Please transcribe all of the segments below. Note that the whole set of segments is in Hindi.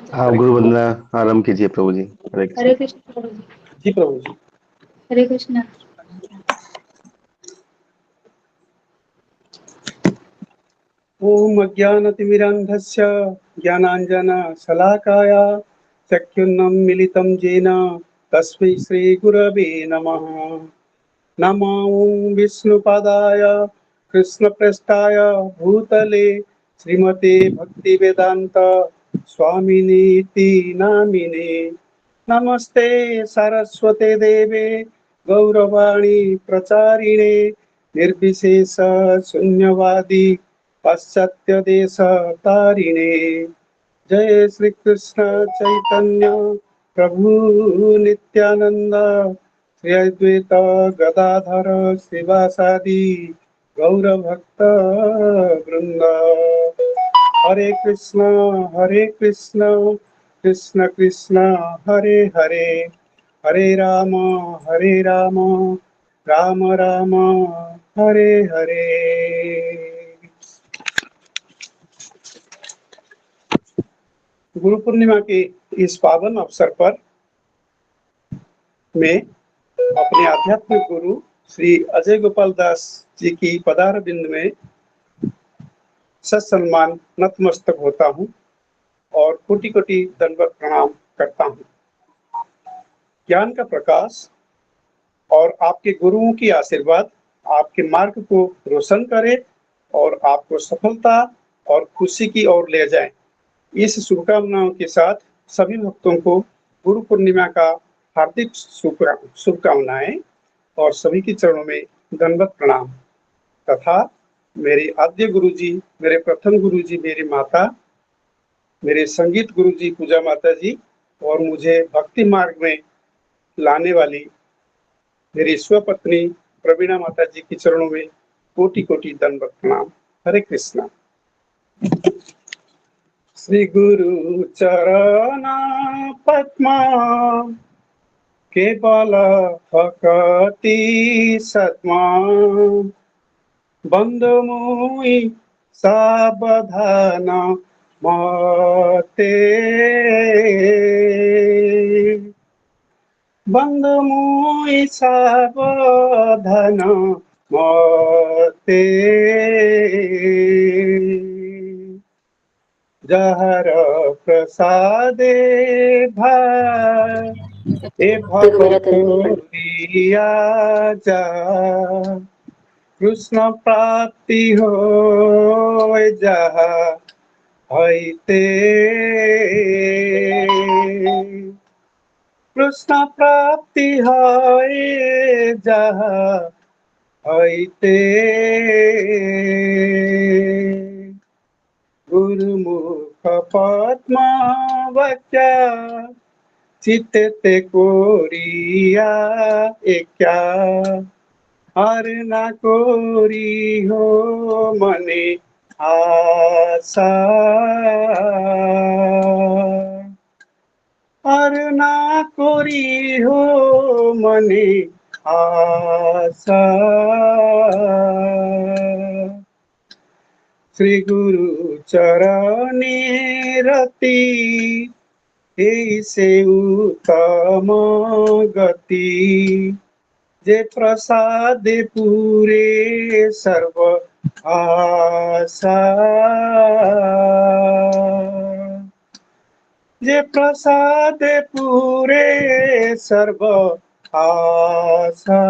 आप गुरु वंदना आरंभ कीजिए प्रभु जी। हरे कृष्ण। हरे कृष्ण प्रभु जी। जी प्रभु जी। हरे कृष्ण। ओम अज्ञानतिमिरन्धस्य ज्ञानाञ्जनशलाकाय चक्षुर्न्मीलितं येन तस्मै श्रीगुरवे नमः। नमो विष्णुपादाय कृष्णप्रेष्ठाय भूतले श्रीमते भक्तिवेदान्त स्वामिनीति नामिने। नमस्ते सरस्वते देवे गौरवाणी प्रचारिणे निर्विशेष शून्यवादी पाश्चात्य देश तारिणे। जय श्री कृष्ण चैतन्य प्रभु नित्यानंद श्री अद्वैत गदाधर श्रीवासादि गौर भक्त वृंद। हरे कृष्ण कृष्ण कृष्ण हरे हरे, हरे राम राम राम हरे हरे। गुरु पूर्णिमा के इस पावन अवसर पर मैं अपने आध्यात्मिक गुरु श्री अजय गोपाल दास जी की पदार बिंद में सत्सम्मान नतमस्तक होता हूँ और कोटि कोटि दंडवत प्रणाम करता हूँ। ज्ञान का प्रकाश और आपके गुरुओं की आशीर्वाद आपके मार्ग को रोशन करे और आपको सफलता और खुशी की ओर ले जाए। इस शुभकामनाओं के साथ सभी भक्तों को गुरु पूर्णिमा का हार्दिक शुभकामनाएं और सभी के चरणों में दंडवत प्रणाम तथा मेरे आद्य गुरु जी, मेरे प्रथम गुरु जी, मेरी माता, मेरे संगीत गुरु जी पूजा माता जी और मुझे भक्ति मार्ग में लाने वाली मेरी स्वपत्नी प्रवीणा माता जी के चरणों में कोटि कोटि दंडवत प्रणाम। हरे कृष्णा। श्री गुरु चरण पद्मा केवल भक्ति सत्मा बंधु मुई सावधान मते बंधु मुई सावधान मते जहर प्रसादे भाई भवपुरिया जा कृष्ण प्राप्ति हो जहा हईते कृष्ण प्राप्ति है जहा हईते गुरुमुख पद्म वक्या चित्ते कोरिया क्या हर ना कोरी हो मने आशा हर ना कोरी हो मने आशा। श्री गुरु चरणी रति से उत्तम गति जे प्रसाद पूरे सर्व आशा जे प्रसाद पूरे सर्व आशा।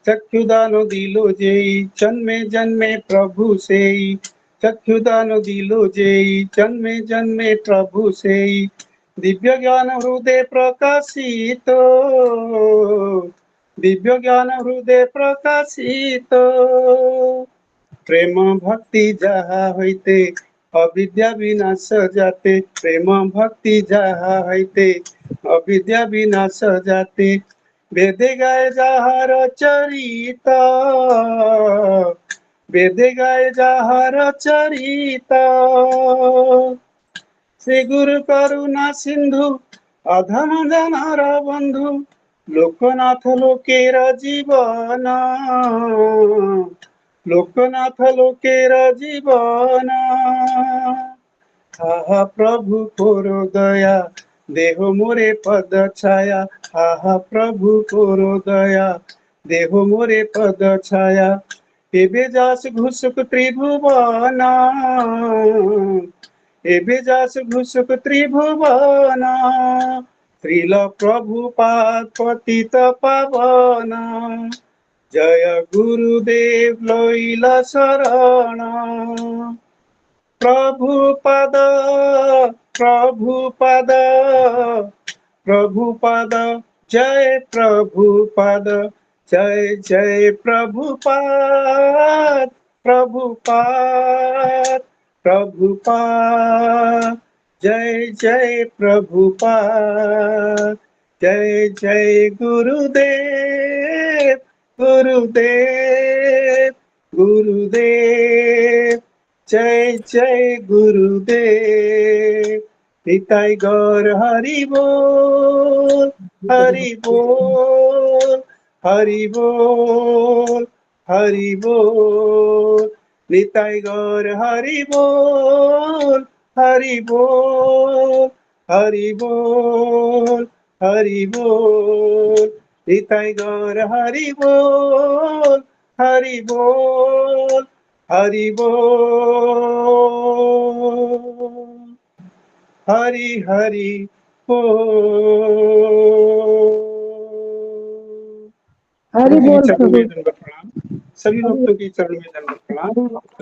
चक्षुदान दिलो जेई जन्मे जन्मे प्रभु सेई चक्षुदान दिलो जेई जन्मे जन्मे प्रभु सेई दिव्य ज्ञान हृदय प्रकाशित दिव्य ज्ञान हृदय प्रकाशित प्रेम भक्ति जहा होइते अविद्या विनाश जाते प्रेम भक्ति जहा होइते अविद्या विनाश जाते वेदे गाय जाहार चरिता वेदे गाय जाहार चरिता श्री गुरु करुणा सिंधु अधम जनार बंधु लोकनाथ लोकेर जीवन लोकनाथ लोकेर जीवन हा प्रभु कोरो दया देहो मोरे पद छाया हा प्रभु कोरो दया देहो मोरे पद छाया एबे जास घुसुक त्रिभुवन एबे जास घुसुक त्रिभुवन श्रील प्रभुपाद पतित पावन जय गुरुदेव लैला शरण प्रभुपद प्रभुपद प्रभुपद जय प्रभुपद जय जय प्रभुपाद प्रभुपाद प्रभुपाद जय जय प्रभुपाद जय जय गुरुदेव गुरुदेव गुरुदेव जय जय गुरुदेव निताई गौर हरि बोल हरि बोल हरि बोल हरि बोल निताई गौर हरि बोल हरि बोल हरि बोल हरि बोल निताई गौर हरि बोल हरि बोल हरि बोल हरि हरि बोल हरि प्रभु जी बोल चरणों प्रभु। में दंडवत प्रणाम। सभी भक्तों की चरणों में दंडवत प्रणाम।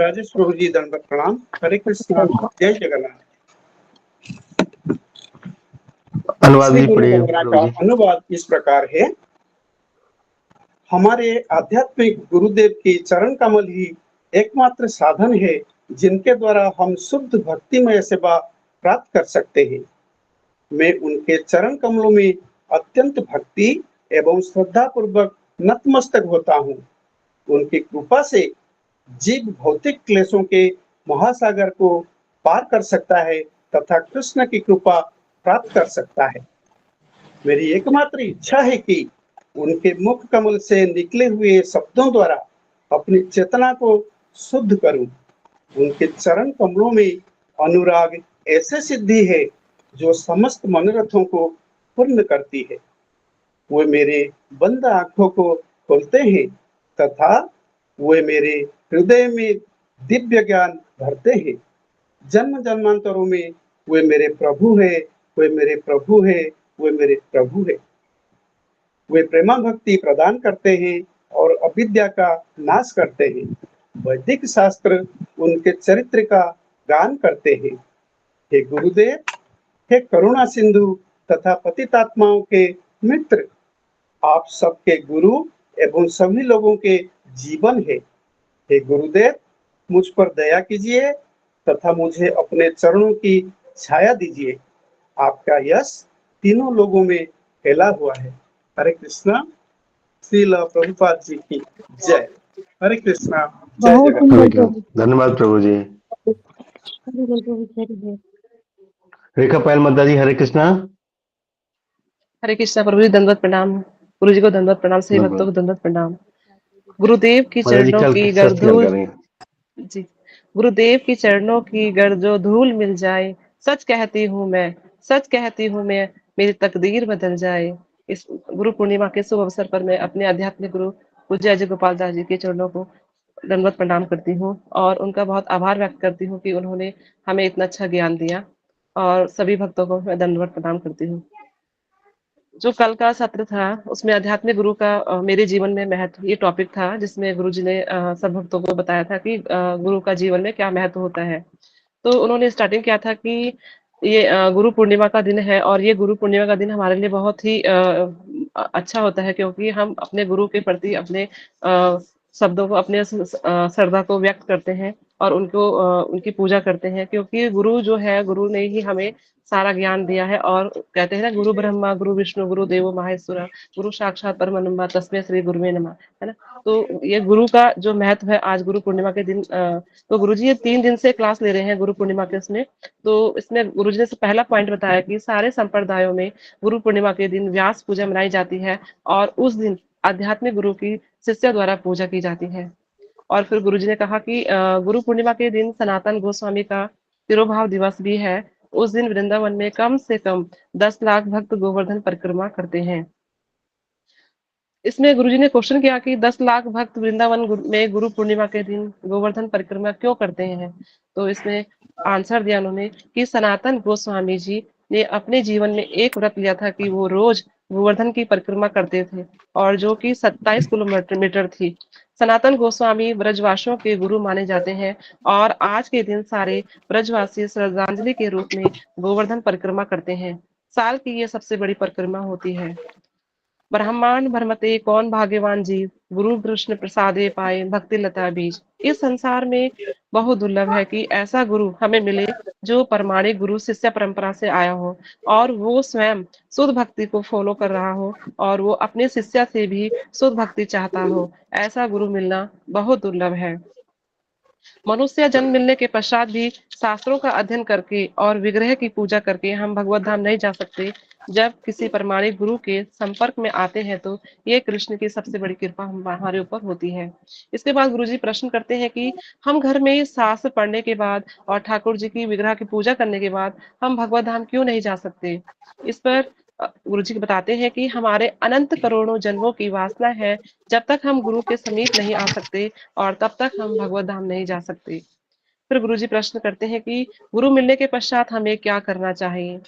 राजेश प्रभु जी दंडवत प्रणाम। हरे कृष्णा जय जगन्नाथ। अनुवाद श्री भी गुरु पढ़िए वंदना प्रभु का जी। अनुवाद इस प्रकार है। हमारे आध्यात्मिक गुरुदेव की चरण कमल ही एकमात्र साधन है जिनके द्वारा हम शुद्ध भक्तिमय सेवा प्राप्त कर सकते हैं। मैं उनके चरण कमलों में अत्यंत भक्ति एवं श्रद्धा पूर्वक नतमस्तक होता हूँ। उनकी कृपा से जीव भौतिक क्लेशों के महासागर को पार कर सकता है तथा कृष्ण की कृपा प्राप्त कर सकता है। मेरी एकमात्र इच्छा है कि उनके मुख कमल से निकले हुए शब्दों द्वारा अपनी चेतना को शुद्ध करूं। उनके चरण कमलों में अनुराग ऐसे सिद्धि है जो समस्त मनोरथों को पूर्ण करती है। वे मेरे बंद आंखों को खोलते हैं तथा वे मेरे हृदय में दिव्य ज्ञान भरते हैं। जन्म जन्मांतरों में वे मेरे प्रभु है, वे मेरे प्रभु है, वे मेरे प्रभु है। वे प्रेमा भक्ति प्रदान करते हैं और अविद्या का नाश करते हैं। वैदिक शास्त्र उनके चरित्र का गान करते हैं। हे गुरुदेव, हे करुणा सिंधु तथा पतितात्माओं के मित्र, आप सबके गुरु एवं सभी लोगों के जीवन है। हे गुरुदेव, मुझ पर दया कीजिए तथा मुझे अपने चरणों की छाया दीजिए। आपका यश तीनों लोगों में फैला हुआ है। हरे कृष्णा। श्रील प्रभुपाद जी की जय। हरे कृष्णा। जय बहुत जगन्नाथ। सुंदर हरे कृष्ण। प्रभु। धन्यवाद प्रभु जी। हरि बोल प्रभु हरि बोल। रेखा पायल माता जी हरे कृष्णा। हरे कृष्णा प्रभु जी दंडवत प्रणाम। गुरु जी को दंडवत प्रणाम, सभी भक्तों को धन्यवाद दंडवत प्रणाम। गुरुदेव की माता जी, चरणों क्या की शास्त्र ख्याल गर्धूल कर रही हैं? जी, गुरुदेव की चरणों की गर जो धूल मिल जाए, सच कहती हूँ मैं, सच कहती हूँ मैं, मेरी तकदीर बदल जाए। इस गुरु पूर्णिमा के शुभ अवसर पर मैं अपने आध्यात्मिक गुरु पूज्य अजय गोपाल दास जी के चरणों को दंडवत प्रणाम करती हूँ और उनका बहुत आभार व्यक्त करती हूँ कि उन्होंने हमें इतना अच्छा ज्ञान दिया। और सभी भक्तों को मैं दंडवत प्रणाम करती हूँ। जो कल का सत्र था उसमें आध्यात्मिक गुरु का मेरे जीवन में महत्व, ये टॉपिक था जिसमें गुरु जी ने सब भक्तों को बताया था कि गुरु का जीवन में क्या महत्व होता है। तो उन्होंने स्टार्टिंग किया था कि ये गुरु पूर्णिमा का दिन है और ये गुरु पूर्णिमा का दिन हमारे लिए बहुत ही अच्छा होता है क्योंकि हम अपने गुरु के प्रति अपने शब्दों को, अपने श्रद्धा को व्यक्त करते हैं और उनको उनकी पूजा करते हैं क्योंकि गुरु जो है, गुरु ने ही हमें सारा ज्ञान दिया है। और कहते हैं ना, गुरु ब्रह्मा गुरु विष्णु गुरु देवो महेश्वरा गुरु साक्षात परम तस्मै श्री गुरुवे नमः, है ना। तो ये गुरु का जो महत्व है, आज गुरु पूर्णिमा के दिन तो गुरु जी ये 3 दिन से क्लास ले रहे हैं गुरु पूर्णिमा के उसमें। तो इसमें गुरु जी ने पहला पॉइंट बताया कि सारे संप्रदायों में गुरु पूर्णिमा के दिन व्यास पूजा मनाई जाती है और उस दिन आध्यात्मिक गुरु की शिष्य द्वारा पूजा की जाती है। और फिर गुरु जी ने कहा कि गुरु पूर्णिमा के दिन सनातन गोस्वामी का तिरुभाव दिवस भी है। उस दिन वृंदावन में कम से कम 10 लाख भक्त गोवर्धन परिक्रमा करते हैं। इसमें गुरुजी ने क्वेश्चन किया कि 10 लाख भक्त वृंदावन में गुरु पूर्णिमा के दिन गोवर्धन परिक्रमा क्यों करते हैं। तो इसमें आंसर दिया उन्होंने कि सनातन गोस्वामी जी ने अपने जीवन में एक व्रत लिया था कि वो रोज गोवर्धन की परिक्रमा करते थे, और जो कि 27 किलोमीटर थी। सनातन गोस्वामी ब्रजवासियों के गुरु माने जाते हैं, और आज के दिन सारे ब्रजवासी श्रद्धांजलि के रूप में गोवर्धन परिक्रमा करते हैं। साल की ये सबसे बड़ी परिक्रमा होती है। ब्रह्मांड भरमते कौन भाग्यवान जीव, गुरु कृष्ण प्रसादे पाए भक्ति लता बीज। इस संसार में बहुत दुर्लभ है कि ऐसा गुरु हमें मिले जो परमाणिक गुरु शिष्य परंपरा से आया हो, और वो स्वयं शुद्ध भक्ति को फॉलो कर रहा हो, और वो अपने शिष्य से भी शुद्ध भक्ति चाहता हो। ऐसा गुरु मिलना बहुत दुर्लभ है। मनुष्य जन्म मिलने के पश्चात भी शास्त्रों का अध्ययन करके और विग्रह की पूजा करके हम भगवत धाम नहीं जा सकते। जब किसी प्रमाणिक गुरु के संपर्क में आते हैं तो ये कृष्ण की सबसे बड़ी कृपा हमारे ऊपर होती है। इसके बाद गुरुजी प्रश्न करते हैं कि हम घर में शास्त्र पढ़ने के बाद और ठाकुर जी की विग्रह की पूजा करने के बाद हम भगवत धाम क्यों नहीं जा सकते। इस पर गुरुजी बताते हैं कि हमारे अनंत करोड़ों जन्मों की वासना है, जब तक हम गुरु के समीप नहीं आ सकते और तब तक हम भगवत धाम नहीं जा सकते। फिर गुरुजी प्रश्न करते हैं कि गुरु मिलने के पश्चात हमें क्या करना चाहिए।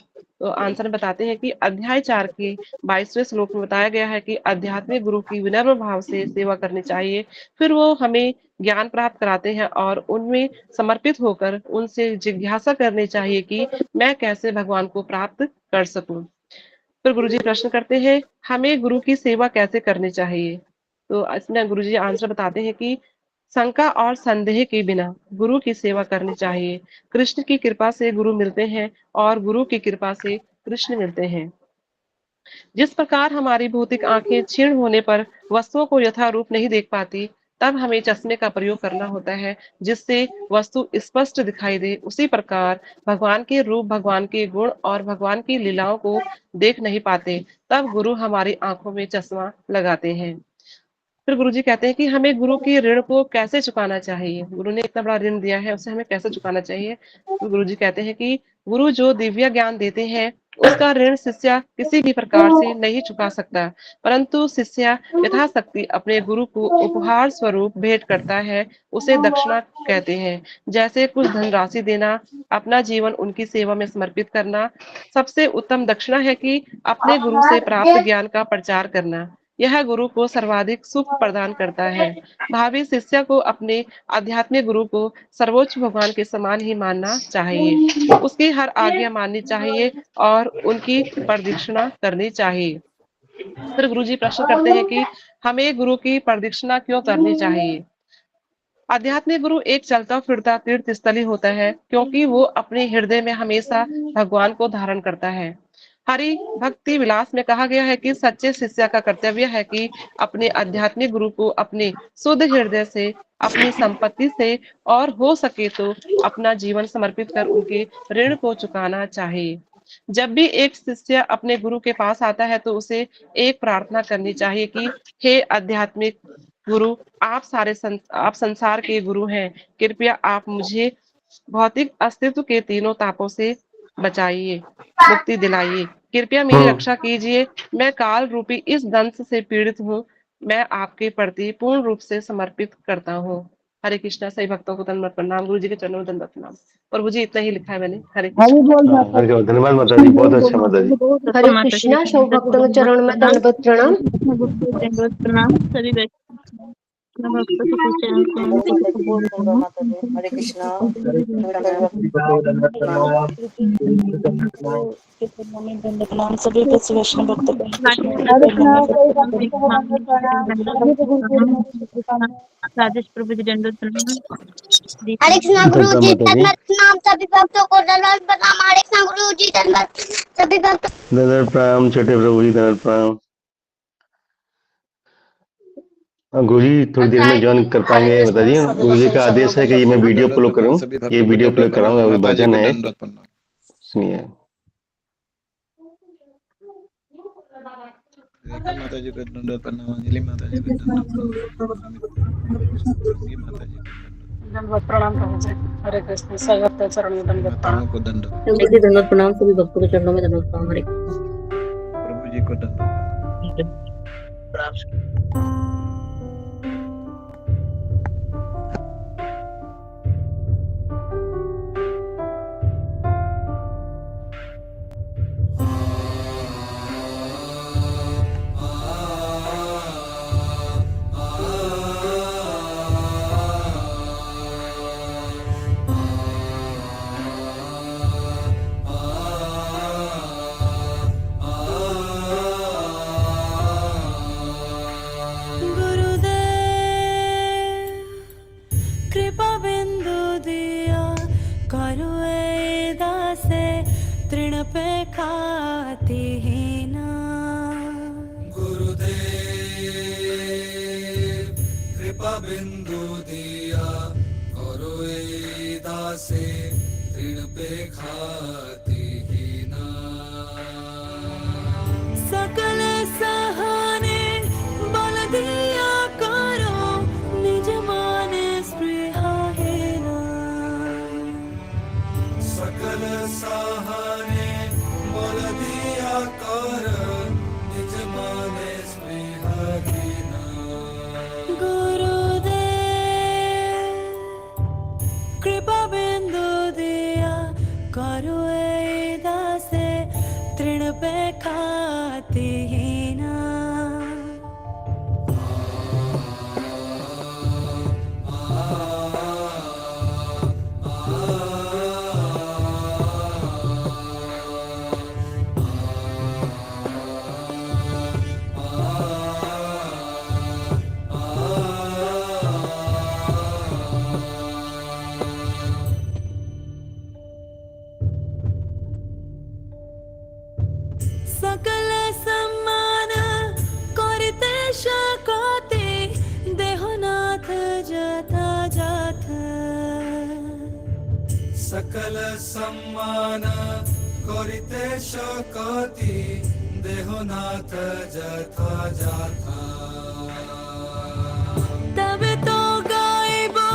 तो आंसर बताते हैं कि अध्याय 4 के 22वें श्लोक में बताया गया है कि आध्यात्मिक गुरु की विनम्र भाव से सेवा करनी चाहिए। फिर वो हमें ज्ञान प्राप्त कराते हैं और उनमें समर्पित होकर उनसे जिज्ञासा करनी चाहिए कि मैं कैसे भगवान को प्राप्त कर सकूं। फिर गुरुजी प्रश्न करते हैं हमें गुरु की सेवा कैसे करनी चाहिए। तो इसमें गुरुजी आंसर बताते हैं कि शंका और संदेह के बिना गुरु की सेवा करनी चाहिए। कृष्ण की कृपा से गुरु मिलते हैं और गुरु की कृपा से कृष्ण मिलते हैं। जिस प्रकार हमारी भौतिक आंखें क्षीण होने पर वस्तुओं को यथारूप नहीं देख पाती, तब हमें चश्मे का प्रयोग करना होता है जिससे वस्तु स्पष्ट दिखाई दे। उसी प्रकार भगवान के रूप, भगवान के गुण और भगवान की लीलाओं को देख नहीं पाते, तब गुरु हमारी आंखों में चश्मा लगाते हैं। फिर गुरुजी कहते हैं कि हमें गुरु के ऋण को कैसे चुकाना चाहिए। गुरु ने इतना बड़ा ऋण दिया है, उसे हमें कैसे चुकाना चाहिए। तो गुरुजी कहते हैं कि गुरु जो दिव्य ज्ञान देते हैं उसका ऋण शिष्य किसी भी प्रकार से नहीं चुका सकता, परंतु शिष्य यथाशक्ति अपने गुरु को उपहार स्वरूप भेंट करता है, उसे दक्षिणा कहते हैं। जैसे कुछ धनराशि देना, अपना जीवन उनकी सेवा में समर्पित करना। सबसे उत्तम दक्षिणा है कि अपने गुरु से प्राप्त ज्ञान का प्रचार करना। यह गुरु को सर्वाधिक सुख प्रदान करता है। भावी शिष्य को अपने आध्यात्मिक गुरु को सर्वोच्च भगवान के समान ही मानना चाहिए, उसकी हर आज्ञा माननी चाहिए और उनकी प्रदक्षिणा करनी चाहिए। फिर गुरुजी प्रश्न करते हैं कि हमें गुरु की प्रदक्षिणा क्यों करनी चाहिए। आध्यात्मिक गुरु एक चलता फिरता तीर्थ स्थली होता है, क्योंकि वो अपने हृदय में हमेशा भगवान को धारण करता है। हरि भक्ति विलास में कहा गया है कि सच्चे शिष्य का कर्तव्य है कि अपने आध्यात्मिक गुरु को अपने शुद्ध हृदय से, अपनी संपत्ति से और हो सके तो अपना जीवन समर्पित कर उनके ऋण को चुकाना चाहिए। जब भी एक शिष्य अपने गुरु के पास आता है तो उसे एक प्रार्थना करनी चाहिए कि हे आध्यात्मिक गुरु, आप संसार के गुरु हैं, कृपया आप मुझे भौतिक अस्तित्व के तीनों तापों से बचाइए, मुक्ति दिलाइए, कृपया मेरी रक्षा कीजिए। मैं काल रूपी इस दंश से पीड़ित हूँ, मैं आपके प्रति पूर्ण रूप से समर्पित करता हूँ। हरे कृष्णा। सही भक्तों को दंडवत प्रणाम। गुरु जी के चरणों में दंडवत प्रणाम। प्रभु जी इतना ही लिखा है मैंने। हरे हरि कृष्णा। बोल हाँ, माता हरे कृष्ण। धन्यवाद माता जी, बहुत अच्छा माता जी। हरे कृष्णा। सब भक्तों के चरण में दंडवत प्रणाम। दंडवत प्रणाम। सभी भक्तों के पीछे माता जी बहुत धन्यवाद माता जी। हरे कृष्णा। सभी वैष्णव भक्तों को हरे कृष्णा। कोई भक्त को दंडवत प्रणाम। सभी को गुरु के चरण में प्रणाम। राजेश प्रभु जी दंडवत प्रणाम। हरे कृष्णा गुरु धन्यवाद जी माता जी। दंडवत प्रणाम। सभी भक्तों को दंडवत प्रणाम। हरे कृष्णा गुरु जी दंडवत। सभी भक्तों धन्यवाद प्रणाम छोटे प्रभु जी, धन्यवाद प्रणाम। गुरु जी थोड़ी देर में ज्वाइन कर पाएंगे माता जी। गुरु जी का आदेश है कि ये मैं वीडियो प्ले करूं, ये वीडियो प्ले कराऊंगा। अभी भजन है, सुनिए। माता जी को दंडवत प्रणाम। अंजलि माता जी को दंडवत प्रणाम। माता जी को दंडवत दंडवत प्रणाम प्रभु जी। हरे कृष्ण। सर्वत्र चरण में दंडवत प्रणाम। को दंडवत, प्रभु जी दंडवत प्रणाम, सभी भक्तों के चरणों में दंडवत प्रणाम। हरे कृष्ण। प्रभु जी को दंडवत। कृपा बिंदु दिया करो ए दासे तृण पे खाती ही ना। गुरुदेव कृपा बिंदु दिया करो ए दासे तृण पे खाती ही ना। सकल सहने बल दिया करो निज माने स्पृहा है ना। सकल सहने बल दिया कर निज माने स्पृहा दीना। गुरुदेव कृपा बिंदु दिया करो ए दासे तृण पे खाती ही ना। सकल सम्मान करते शकते देहनाथ जथा जाथ। सकल सम्मान करिते शकति देहनाथ जथा जाथा। तब तो गायबो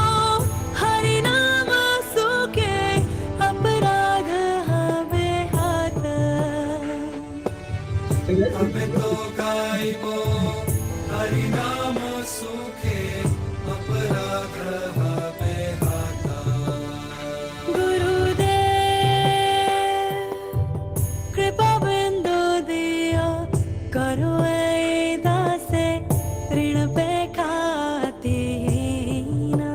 हरि नाम सुखे अपराध हवे हाथ। तब तो गायबो हरि नाम सुखे अपराध हवे हाथा। गुरुदेव कृपा बिंदु दिया करो ए दासे ऋण पे खाती ही ना।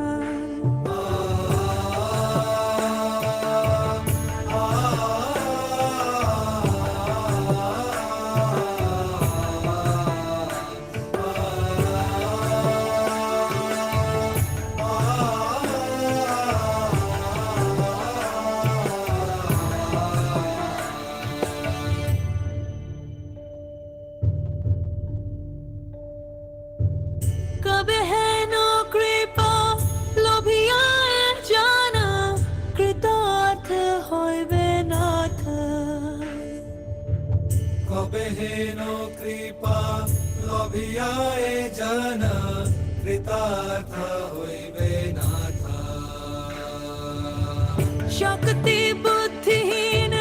कब है नो कृपा लोभियाए जाना कृतार्थ होइबे नाथ। कबे हेनो कृपा लोभियाए जन कृतार्थ होइबे नाथा। शक्ति बुद्धिहीन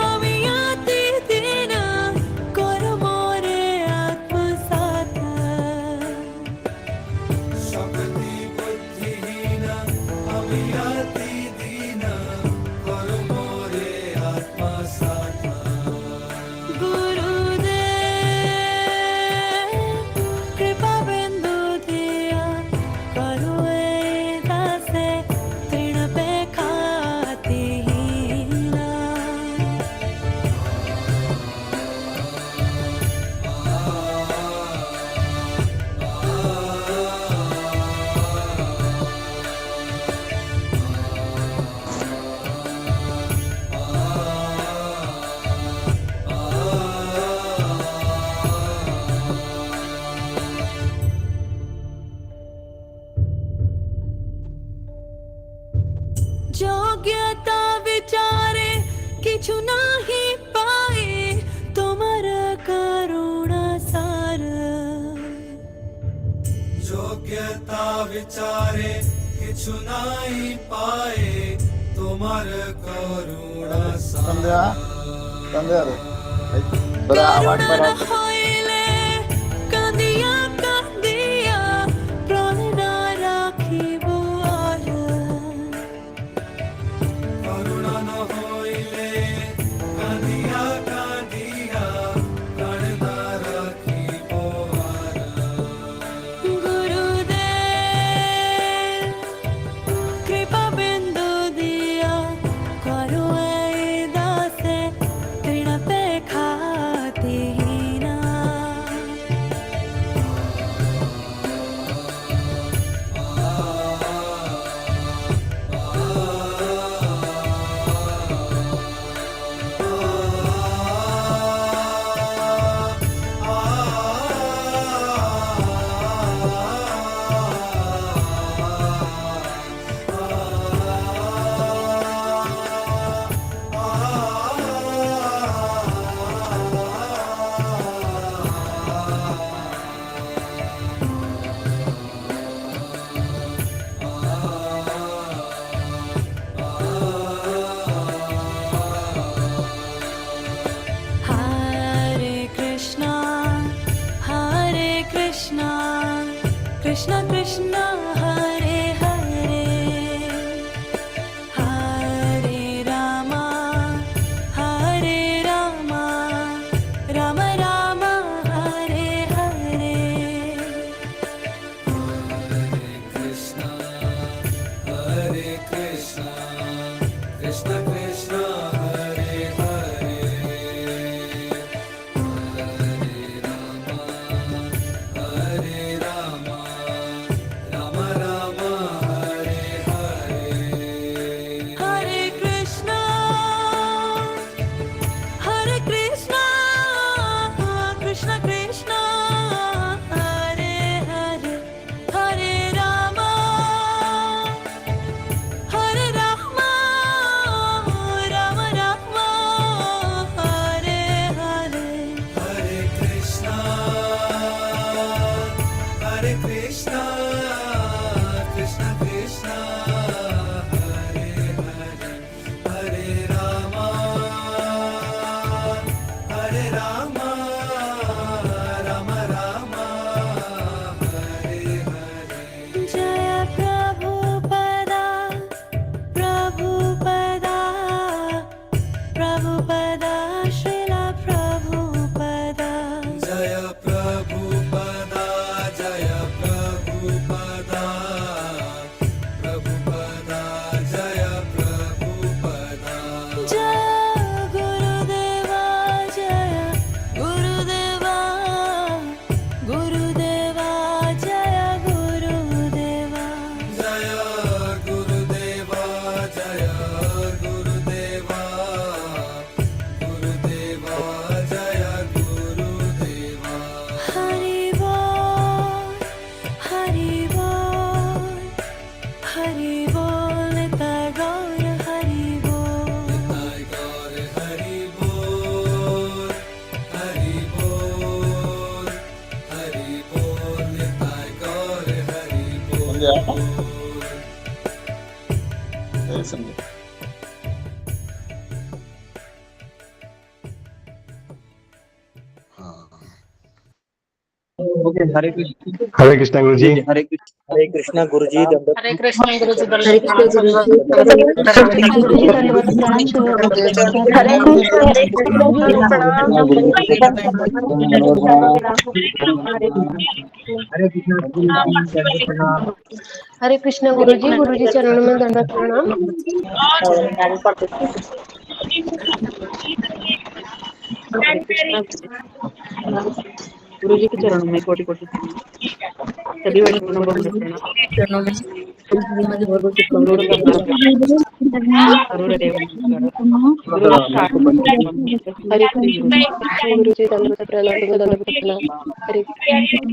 अवियाति दीन कर मोरे आत्मसात। शक्ति बुद्धिहीन अवियाति दीन कर मोरे आत्मा साथा। गुरुदेव कृपा बिंदु दिया करो ए दासे तृण पे खाती ही ना। योग्यता विचारे किछु नाही पाए तुमर करुणा सार। योग्यता विचारे किछ কিছু নাই পায়ে তোমার করুণা সন্ধ্যা সন্ধ্যা রে করুণা হইলে কাঁদিয়া কাঁদিয়া প্রাণ না রাখিব আর করুণা হইলে কাঁদিয়া কাঁদিয়া প্রাণ না রাখিব আর গুরুদেব কৃপা বিন্দু দিয়া করো এই দাসে তৃণ pay খাতিহীনা Hare Krishna, Krishna Krishna, Hare Hare, Hare Rama, Rama Rama, Hare Hare. Krishna Krishna Krishna Krishna Hare Hare Hare Rama Rama Rama Hare Hare Hare Krishna, Krishna Krishna, Hare Hare, Hare Rama, Rama Rama, Hare Hare. Hare Krishna Krishna Krishna Hare Hare Hare Rama Rama Rama Hare Hare Jaya Prabhupada, Prabhupada, Srila Prabhupada. Jaya Prabhupada Jaya Prabhupada Prabhupada Jaya Prabhupada Jaya Gurudeva, Jaya Gurudeva, Gurudeva, Jaya Gurudeva. Jaya Gurudeva Jaya Gurudeva Gurudeva Jaya Gurudeva Hari Bol, Hari Bol, Hari Bol, Nita Gaur Hari Bol. Nitai Gaur Hari Bol Hari Bol Hari Bol Nitai Gaur Hari Bol संध्या हरे कृष्णा गुरु जी हरे कृष्णा गुरु जी हरे कृष्ण गुरु जी हरे कृष्ण गुरु जी हरे कृष्ण गुरु जी चरणों में दंडवत प्रणाम। गुरु जी के चरणों में कोटि कोटि सभी वैष्णवों को प्रणाम। चरणों में श्रीमद् भगवत हरे कृष्ण गुरु जी दंडवत प्रणाम। हरे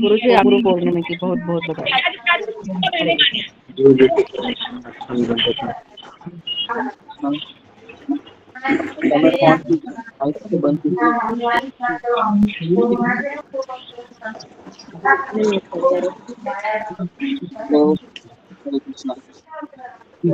गुरु जी गुरु पूर्णिमा की बहुत बहुत बधाई। हरे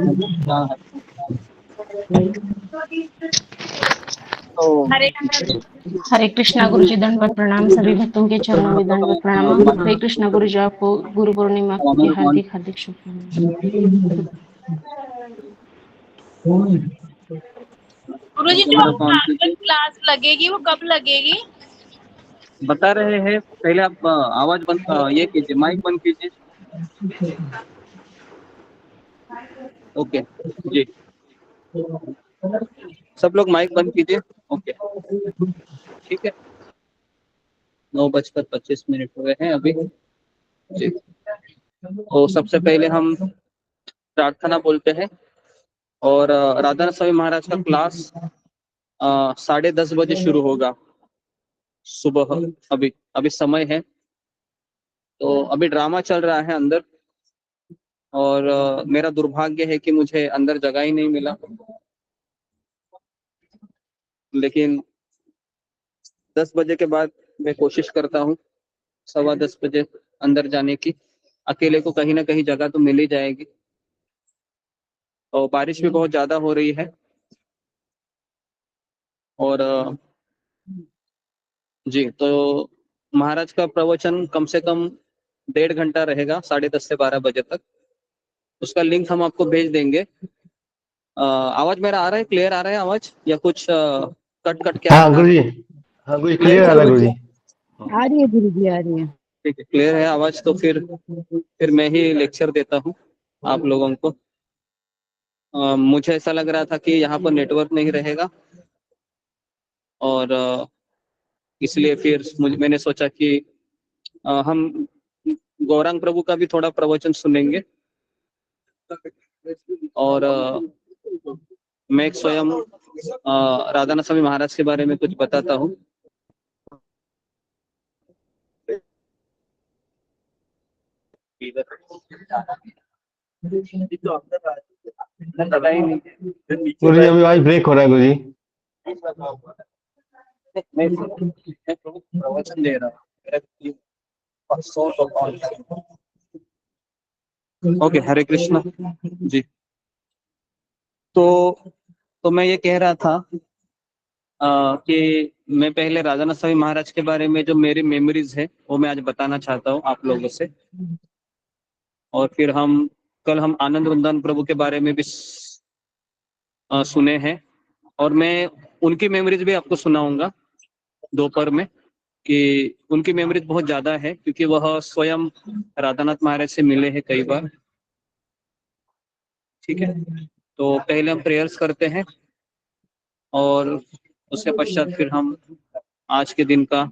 कृष्णा गुरु जी, दंडवत प्रणाम। सभी भक्तों के चरणों में दंडवत प्रणाम। हरे कृष्णा गुरु जी, आपको गुरु पूर्णिमा की हार्दिक हार्दिक शुभकामनाएं। गुरुजी जो आपकी क्लास लगेगी वो कब लगेगी? बता रहे हैं। पहले आप आवाज बंद ये कीजिए, माइक बंद कीजिए। ओके जी, सब लोग माइक बंद कीजिए। ओके ठीक है। 9:25 हुए हैं अभी जी। तो सबसे पहले हम प्रार्थना बोलते हैं और राधा स्वामी महाराज का क्लास 10:30 बजे शुरू होगा सुबह। अभी समय है, तो अभी ड्रामा चल रहा है अंदर, और मेरा दुर्भाग्य है कि मुझे अंदर जगह ही नहीं मिला, लेकिन 10 बजे के बाद मैं कोशिश करता हूँ 10:15 बजे अंदर जाने की। अकेले को कहीं ना कहीं जगह तो मिल ही जाएगी। और बारिश भी बहुत ज्यादा हो रही है, और जी, तो महाराज का प्रवचन कम से कम 1.5 घंटा रहेगा, 10:30 से 12 बजे तक। उसका लिंक हम आपको भेज देंगे। आवाज मेरा आ रहा है, क्लियर आ रहा है आवाज, या कुछ कट कट के आ हाँ रहा गुरुजी, हाँ गुरुजी क्लियर आ रहा है गुरुजी। आ रही है गुरुजी, आ रही है। ठीक है, क्लियर है आवाज, तो फिर मैं ही लेक्चर देता हूँ आप लोगों को। मुझे ऐसा लग रहा था कि यहाँ पर नेटवर्क नहीं रहेगा, और इसलिए फिर मैंने सोचा कि हम गौरांग प्रभु का भी थोड़ा प्रवचन सुनेंगे, और मैं स्वयं राधा स्वामी महाराज के बारे में कुछ बताता हूँ। गुरुजी अभी आवाज ब्रेक हो रहा है गुरुजी। मैं प्रवचन दे रहा हूँ। ओके, हरे कृष्णा जी। तो मैं ये कह रहा था कि मैं पहले राधा स्वामी महाराज के बारे में जो मेरी मेमोरीज है वो मैं आज बताना चाहता हूँ आप लोगों से, और फिर कल हम आनंद वृंदावन प्रभु के बारे में भी सुने हैं, और मैं उनकी मेमोरीज भी आपको सुनाऊंगा दोपहर में, कि उनकी मेमोरीज बहुत ज्यादा है, क्योंकि वह स्वयं राधानाथ महाराज से मिले हैं कई बार। ठीक है, तो पहले हम प्रेयर्स करते हैं, और उसके पश्चात फिर हम आज के दिन का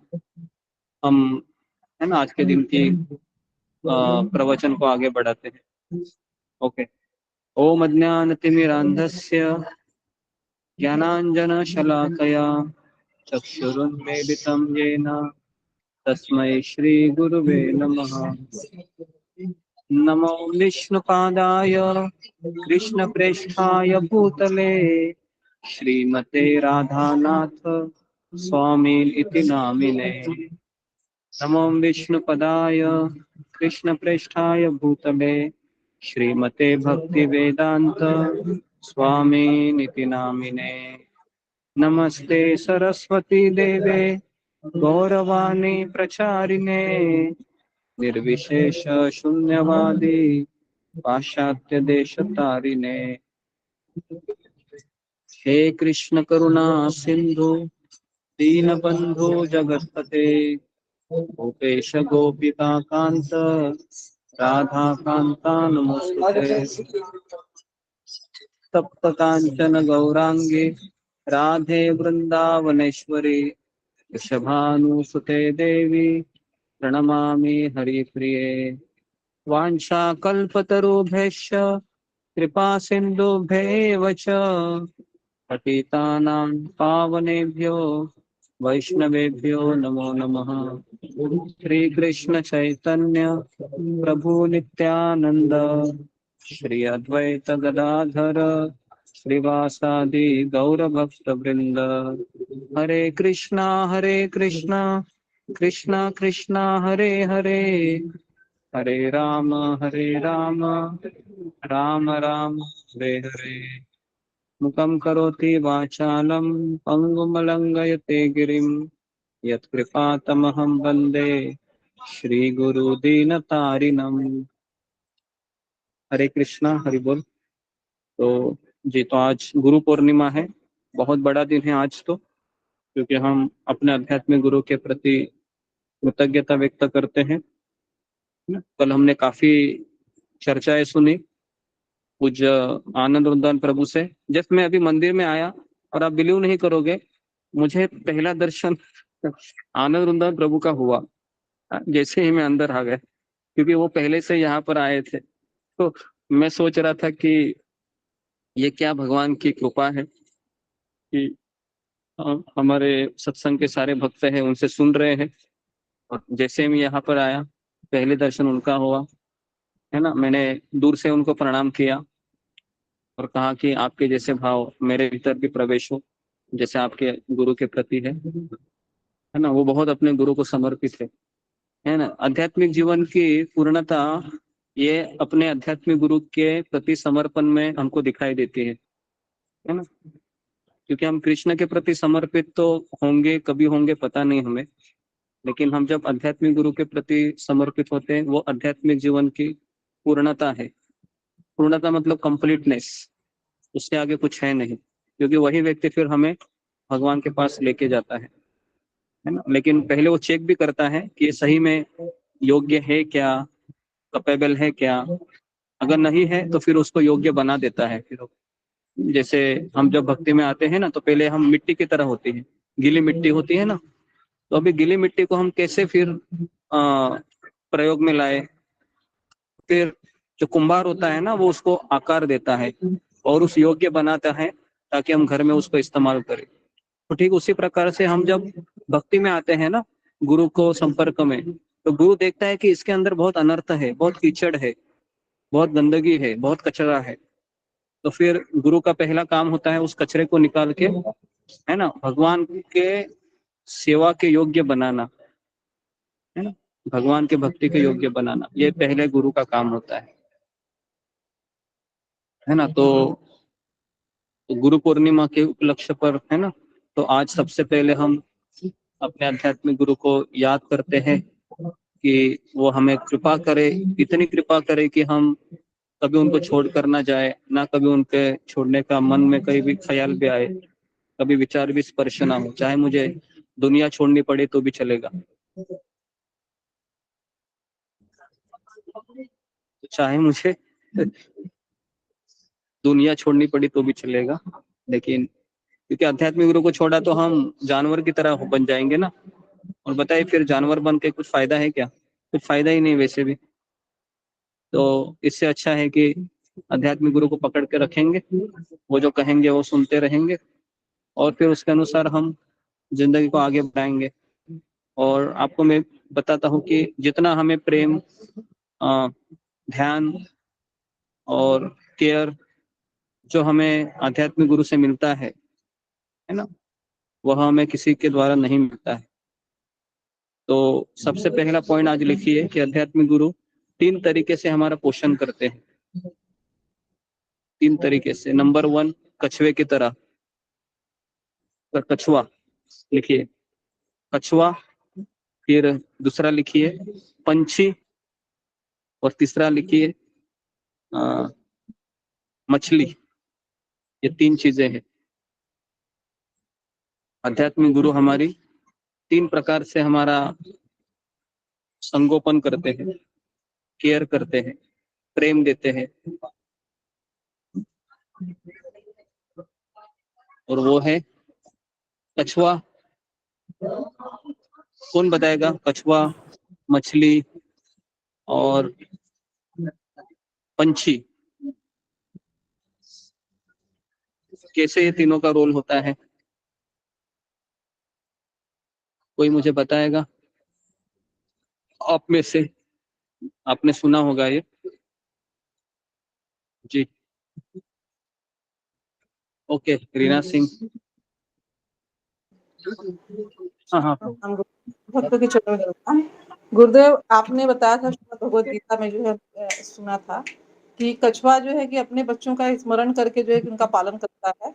आज के दिन की प्रवचन को आगे बढ़ाते हैं। ओके। ओम अज्ञानतिमिरान्धस्य ज्ञानाञ्जनशलाकया चक्षुरुन्मीलितं येन तस्मै श्री गुरुवे नमः। नमो विष्णुपादाय कृष्णप्रेष्ठाय भूतले श्रीमते राधानाथ स्वामी इति नामिने। नमो विष्णुपदाय कृष्णप्रेष्ठाय भूतले श्रीमते भक्तिवेदांत स्वामी इति नामिने। नमस्ते सरस्वती देवे गौरवाणी प्रचारिणे निर्विशेष शून्यवादी पाश्चात्य देशतारिणे। हे कृष्ण करुणा सिंधु दीनबंधु जगत्पते गोपेश गोपिका कांत राधा कांता नमोस्तुते। तप्त कांचन गौरांगे राधे वृंदावनेश्वरी वृषभानुसुते देवी प्रणमामि हरिप्रिये। वाञ्छाकल्पतरुभ्यश्च कृपा सिन्धुभ्येव च पतितानां पावनेभ्यो वैष्णवेभ्यो नमो नमः। श्री कृष्ण चैतन्य प्रभु नित्यानंद श्री अद्वैत गदाधर श्रीवासादि गौर भक्त वृंद। हरे कृष्णा कृष्णा कृष्णा हरे हरे, हरे राम राम राम हरे हरे। मुखं करोति वाचालं पंगुमलंघयते गिरिं यत्कृपातमहं वन्दे श्रीगुरुदीनतारिणम्। हरे कृष्णा, हरि बोल। तो जी, तो आज गुरु पूर्णिमा है, बहुत बड़ा दिन है आज तो, क्योंकि हम अपने आध्यात्मिक गुरु के प्रति कृतज्ञता व्यक्त करते हैं। कल हमने काफी चर्चाएं सुनी पूज्य आनंद वृंदावन प्रभु से। जब मैं अभी मंदिर में आया, और आप बिलीव नहीं करोगे, मुझे पहला दर्शन आनंद वृंदावन प्रभु का हुआ जैसे ही मैं अंदर आ गया, क्योंकि वो पहले से यहाँ पर आए थे। तो मैं सोच रहा था कि ये क्या भगवान की कृपा है कि हमारे सत्संग के सारे भक्त हैं उनसे सुन रहे हैं, और जैसे मैं यहाँ पर आया पहले दर्शन उनका हुआ, है ना। मैंने दूर से उनको प्रणाम किया और कहा कि आपके जैसे भाव मेरे भीतर भी प्रवेश हो, जैसे आपके गुरु के प्रति है ना। वो बहुत अपने गुरु को समर्पित है ना। आध्यात्मिक जीवन की पूर्णता ये अपने आध्यात्मिक गुरु के प्रति समर्पण में हमको दिखाई देती है ना। क्योंकि हम कृष्ण के प्रति समर्पित तो होंगे, कभी होंगे पता नहीं हमें, लेकिन हम जब आध्यात्मिक गुरु के प्रति समर्पित होते हैं, वो आध्यात्मिक जीवन की पूर्णता है। पूर्णता मतलब कंप्लीटनेस, उससे आगे कुछ है नहीं, क्योंकि वही व्यक्ति फिर हमें भगवान के पास लेके जाता है ना। लेकिन पहले वो चेक भी करता है कि ये सही में योग्य है क्या, कैपेबल है क्या। अगर नहीं है तो फिर उसको योग्य बना देता है। फिर जैसे हम जब भक्ति में आते हैं ना, तो पहले हम मिट्टी की तरह होती है, गीली मिट्टी होती है ना। तो अभी गीली मिट्टी को हम कैसे फिर प्रयोग में लाए, फिर जो कुंभार होता है ना, वो उसको आकार देता है और उस योग्य बनाता है ताकि हम घर में उसको इस्तेमाल करें। तो ठीक उसी प्रकार से हम जब भक्ति में आते हैं ना, गुरु को संपर्क में, तो गुरु देखता है कि इसके अंदर बहुत अनर्थ है, बहुत कीचड़ है, बहुत गंदगी है, बहुत कचरा है। तो फिर गुरु का पहला काम होता है उस कचरे को निकाल के, है ना, भगवान के सेवा के योग्य बनाना, है ना, भगवान के भक्ति के योग्य बनाना। ये पहले गुरु का काम होता है ना। तो गुरु पूर्णिमा के उपलक्ष्य पर, है ना, तो आज सबसे पहले हम अपने आध्यात्मिक गुरु को याद करते हैं कि वो हमें कृपा करे, इतनी कृपा करे कि हम कभी उनको छोड़ कर ना जाए, ना कभी उनके छोड़ने का मन में कहीं भी ख्याल भी आए, कभी विचार भी स्पर्श ना हो। चाहे मुझे दुनिया छोड़नी पड़े तो भी चलेगा, चाहे मुझे दुनिया छोड़नी पड़ी तो भी चलेगा, लेकिन क्योंकि आध्यात्मिक गुरु को छोड़ा तो हम जानवर की तरह बन जाएंगे ना। और बताइए फिर जानवर बन के कुछ फायदा है क्या? कुछ फायदा ही नहीं वैसे भी। तो इससे अच्छा है कि आध्यात्मिक गुरु को पकड़ के रखेंगे, वो जो कहेंगे वो सुनते रहेंगे, और फिर उसके अनुसार हम जिंदगी को आगे बढ़ाएंगे। और आपको मैं बताता हूँ कि जितना हमें प्रेम, ध्यान और केयर जो हमें आध्यात्मिक गुरु से मिलता है ना, वह हमें किसी के द्वारा नहीं मिलता है। तो सबसे पहला पॉइंट आज लिखिए कि आध्यात्मिक गुरु 3 तरीके से हमारा पोषण करते हैं। 3 तरीके से। नंबर 1, कछुए की तरह। कछुआ लिखिए, कछुआ। फिर दूसरा लिखिए पंछी, और तीसरा लिखिए मछली। ये 3 चीजें हैं। आध्यात्मिक गुरु हमारी 3 प्रकार से हमारा संगोपन करते हैं, केयर करते हैं, प्रेम देते हैं। और वो है कछुआ। कौन बताएगा? कछुआ, मछली और पंछी, कैसे ये तीनों का रोल होता है? कोई मुझे बताएगा? आप में से आपने सुना होगा ये जी। ओके, रीना सिंह। हाँ। भक्तों के चरणों में गुरुदेव, आपने बताया था श्रीमद् भगवद गीता में जो है सुना था कि कछुआ जो है कि अपने बच्चों का स्मरण करके जो है कि उनका पालन करता है,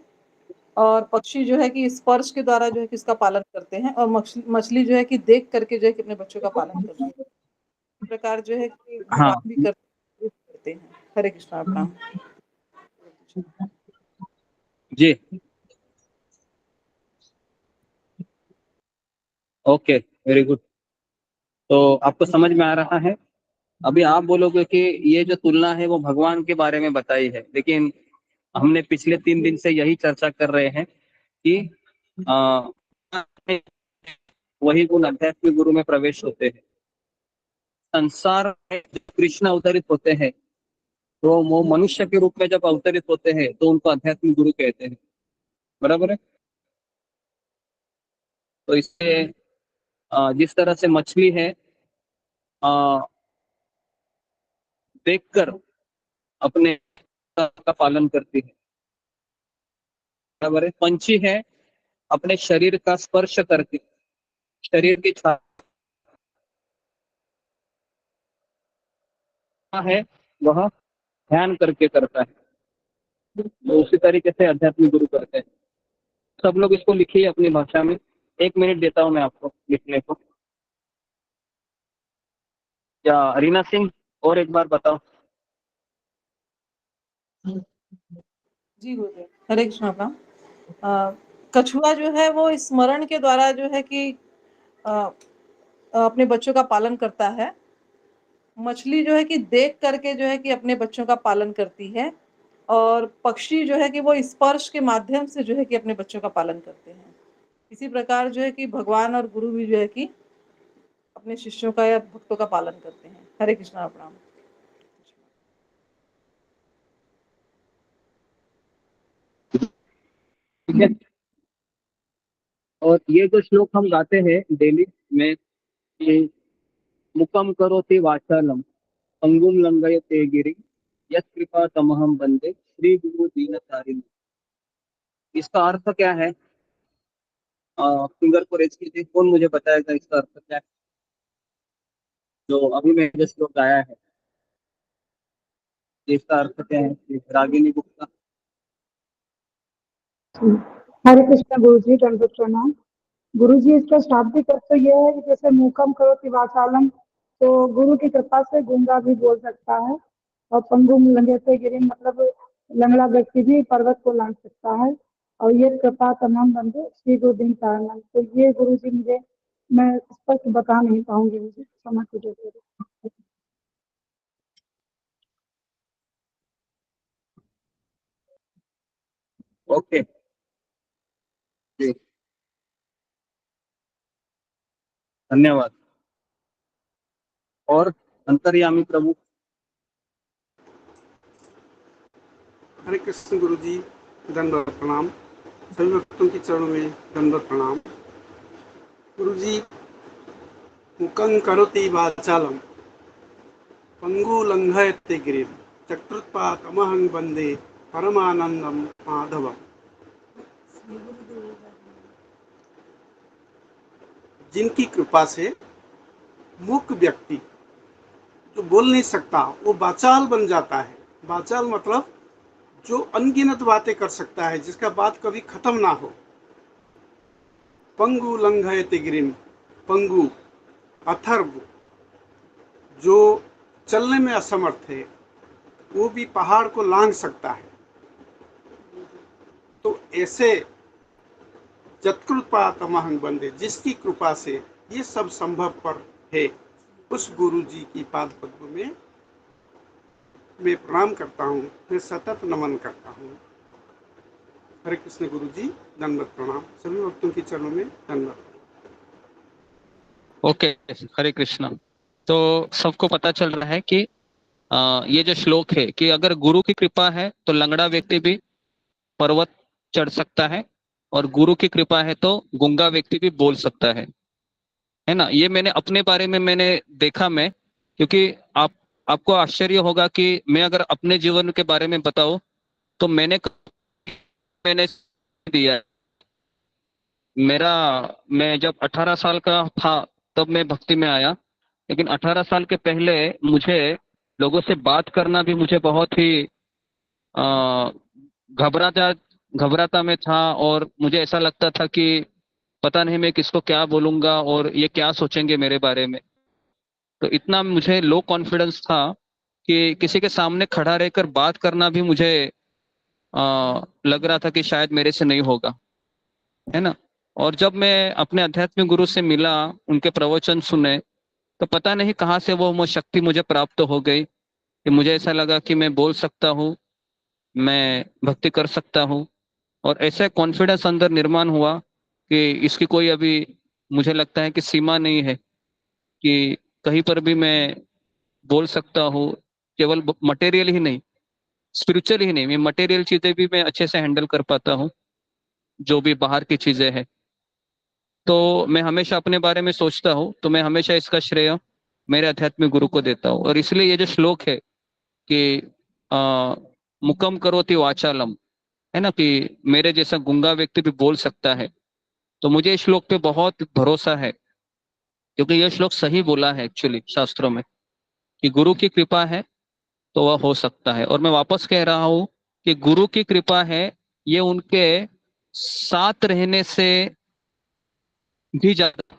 और पक्षी जो है कि स्पर्श के द्वारा जो है कि उसका पालन करते हैं, और मछली जो है कि देख करके जो है कि अपने बच्चों का पालन करती है। इस प्रकार जो है कि हाँ भगवान भी करते हैं। हरे कृष्णा प्रणाम। जी, ओके, वेरी गुड। तो आपको समझ में आ रहा है। अभी आप बोलोगे कि ये जो तुलना है वो भगवान के बारे में बताई है, लेकिन हमने पिछले 3 दिन से यही चर्चा कर रहे हैं कि आ, वही गुण अध्यात्मिक गुरु में प्रवेश होते हैं। संसार में जब कृष्ण अवतरित होते हैं तो वो मनुष्य के रूप में जब अवतरित होते हैं तो उनको आध्यात्मिक गुरु कहते हैं, बराबर है। तो इससे जिस तरह से मछली है देखकर अपने का पालन करती है, बराबर है। पंछी है अपने शरीर का स्पर्श करके शरीर की छाया है वह ध्यान करके करता है, तो उसी तरीके से आध्यात्मिक गुरु करते हैं। सब लोग इसको लिखिए अपनी भाषा में। 1 मिनट देता हूं मैं आपको लिखने को। या रीना सिंह और एक बार बताओ। जी गुरुदेव, हरे कृष्णा प्रणाम। कछुआ जो है वो स्मरण के द्वारा जो है कि अपने बच्चों का पालन करता है। मछली जो है कि देख करके जो है कि अपने बच्चों का पालन करती है, और पक्षी जो है कि वो स्पर्श के माध्यम से जो है कि अपने बच्चों का पालन करते हैं। इसी प्रकार जो है कि भगवान और गुरु भी जो है कि अपने शिष्यों का या भक्तों का पालन करते हैं। हरे कृष्णा प्रणाम। ठीक है। और ये जो श्लोक हम गाते हैं डेली में, ये मुकम करोति वाचालम अंगुम लंघयते गिरि यत्कृपा तमहम बंदे श्री गुरु दीनतारिणी। इसका अर्थ क्या है? फिंगर को रेज कीजिए, कौन मुझे बताएगा इसका अर्थ क्या है जो अभी मैं जो श्लोक गाया है, इसका अर्थ क्या है? रागिनी गुप्ता। हरे कृष्ण गुरु जी, दंडवत प्रणाम। गुरु जी, इसका शाब्दिक अर्थ तो यह है कि जैसे मूकम करोति वाचालम, तो गुरु की कृपा से गूंगा भी बोल सकता है, और पंगुम लंघयते गिरिम मतलब लंगड़ा व्यक्ति भी पर्वत को लांघ सकता है, और ये कृपा तमाम बंदे श्री गुरु दिन तारणम। तो ये गुरु जी मुझे, मैं स्पष्ट बता नहीं पाऊंगी, मुझे क्षमा कीजिए। ओके जी, धन्यवाद। और अंतर्यामी प्रभु। हरे कृष्ण गुरु जी, दंडवत प्रणाम। सभी भक्तों के चरणों में दंडवत प्रणाम। गुरु जी, मुकं करोति वाचालम पंगु लंघयते गिरिम चक्रत्पातमहं वंदे परमानंदम माधवम। जिनकी कृपा से मूक व्यक्ति जो बोल नहीं सकता वो वाचाल बन जाता है। वाचाल मतलब जो अनगिनत बातें कर सकता है, जिसका बात कभी खत्म ना हो। पंगु लंघयते गिरिम, पंगु अथर्व जो चलने में असमर्थ है वो भी पहाड़ को लांघ सकता है। तो ऐसे जत्कृपा तमहं बंदे, जिसकी कृपा से ये सब संभव पर है, उस गुरु जी की पाद पद्म में मैं प्रणाम करता हूँ, मैं सतत नमन करता हूँ। हरे कृष्ण गुरु जी, दंडवत प्रणाम। सभी भक्तों के चरणों में दंडवत। ओके, हरे कृष्णा। तो सबको पता चल रहा है कि ये जो श्लोक है कि अगर गुरु की कृपा है तो लंगड़ा व्यक्ति भी पर्वत चढ़ सकता है, और गुरु की कृपा है तो गूंगा व्यक्ति भी बोल सकता है ना। ये मैंने अपने बारे में मैंने देखा, मैं क्योंकि आपको आश्चर्य होगा कि मैं अगर अपने जीवन के बारे में बताऊं तो मैंने दिया मेरा, मैं जब 18 साल का था तब मैं भक्ति में आया, लेकिन 18 साल के पहले मुझे लोगों से बात करना भी मुझे बहुत ही घबराता मैं था, और मुझे ऐसा लगता था कि पता नहीं मैं किसको क्या बोलूंगा और ये क्या सोचेंगे मेरे बारे में। तो इतना मुझे लो कॉन्फिडेंस था कि किसी के सामने खड़ा रहकर बात करना भी मुझे लग रहा था कि शायद मेरे से नहीं होगा, है ना। और जब मैं अपने आध्यात्मिक गुरु से मिला, उनके प्रवचन सुने, तो पता नहीं कहाँ से वो शक्ति मुझे प्राप्त हो गई कि मुझे ऐसा लगा कि मैं बोल सकता हूँ, मैं भक्ति कर सकता हूँ, और ऐसा कॉन्फिडेंस अंदर निर्माण हुआ कि इसकी कोई अभी मुझे लगता है कि सीमा नहीं है, कि कहीं पर भी मैं बोल सकता हूँ। केवल मटेरियल ही नहीं, स्पिरिचुअल ही नहीं, मैं मटेरियल चीजें भी मैं अच्छे से हैंडल कर पाता हूँ, जो भी बाहर की चीजें हैं। तो मैं हमेशा अपने बारे में सोचता हूँ, तो मैं हमेशा इसका श्रेय मेरे आध्यात्मिक गुरु को देता हूँ। और इसलिए ये जो श्लोक है कि मुकम करोति वाचालम, है ना, कि मेरे जैसा गूंगा व्यक्ति भी बोल सकता है, तो मुझे इस श्लोक पे बहुत भरोसा है, क्योंकि यह श्लोक सही बोला है एक्चुअली शास्त्रों में कि गुरु की कृपा है तो वह हो सकता है। और मैं वापस कह रहा हूं कि गुरु की कृपा है, ये उनके साथ रहने से भी ज्यादा,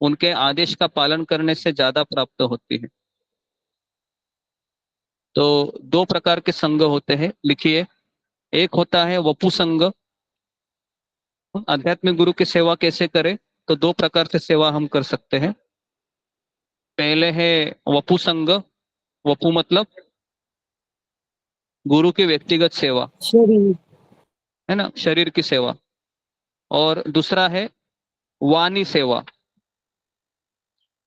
उनके आदेश का पालन करने से ज्यादा प्राप्त होती है। तो दो प्रकार के संग होते हैं, लिखिए। एक होता है वपु संग। आध्यात्मिक गुरु की सेवा कैसे करें, तो दो प्रकार से सेवा हम कर सकते हैं। पहले है वपु संग। वपु मतलब गुरु की व्यक्तिगत सेवा, शरीर, है ना, शरीर की सेवा। और दूसरा है वाणी सेवा।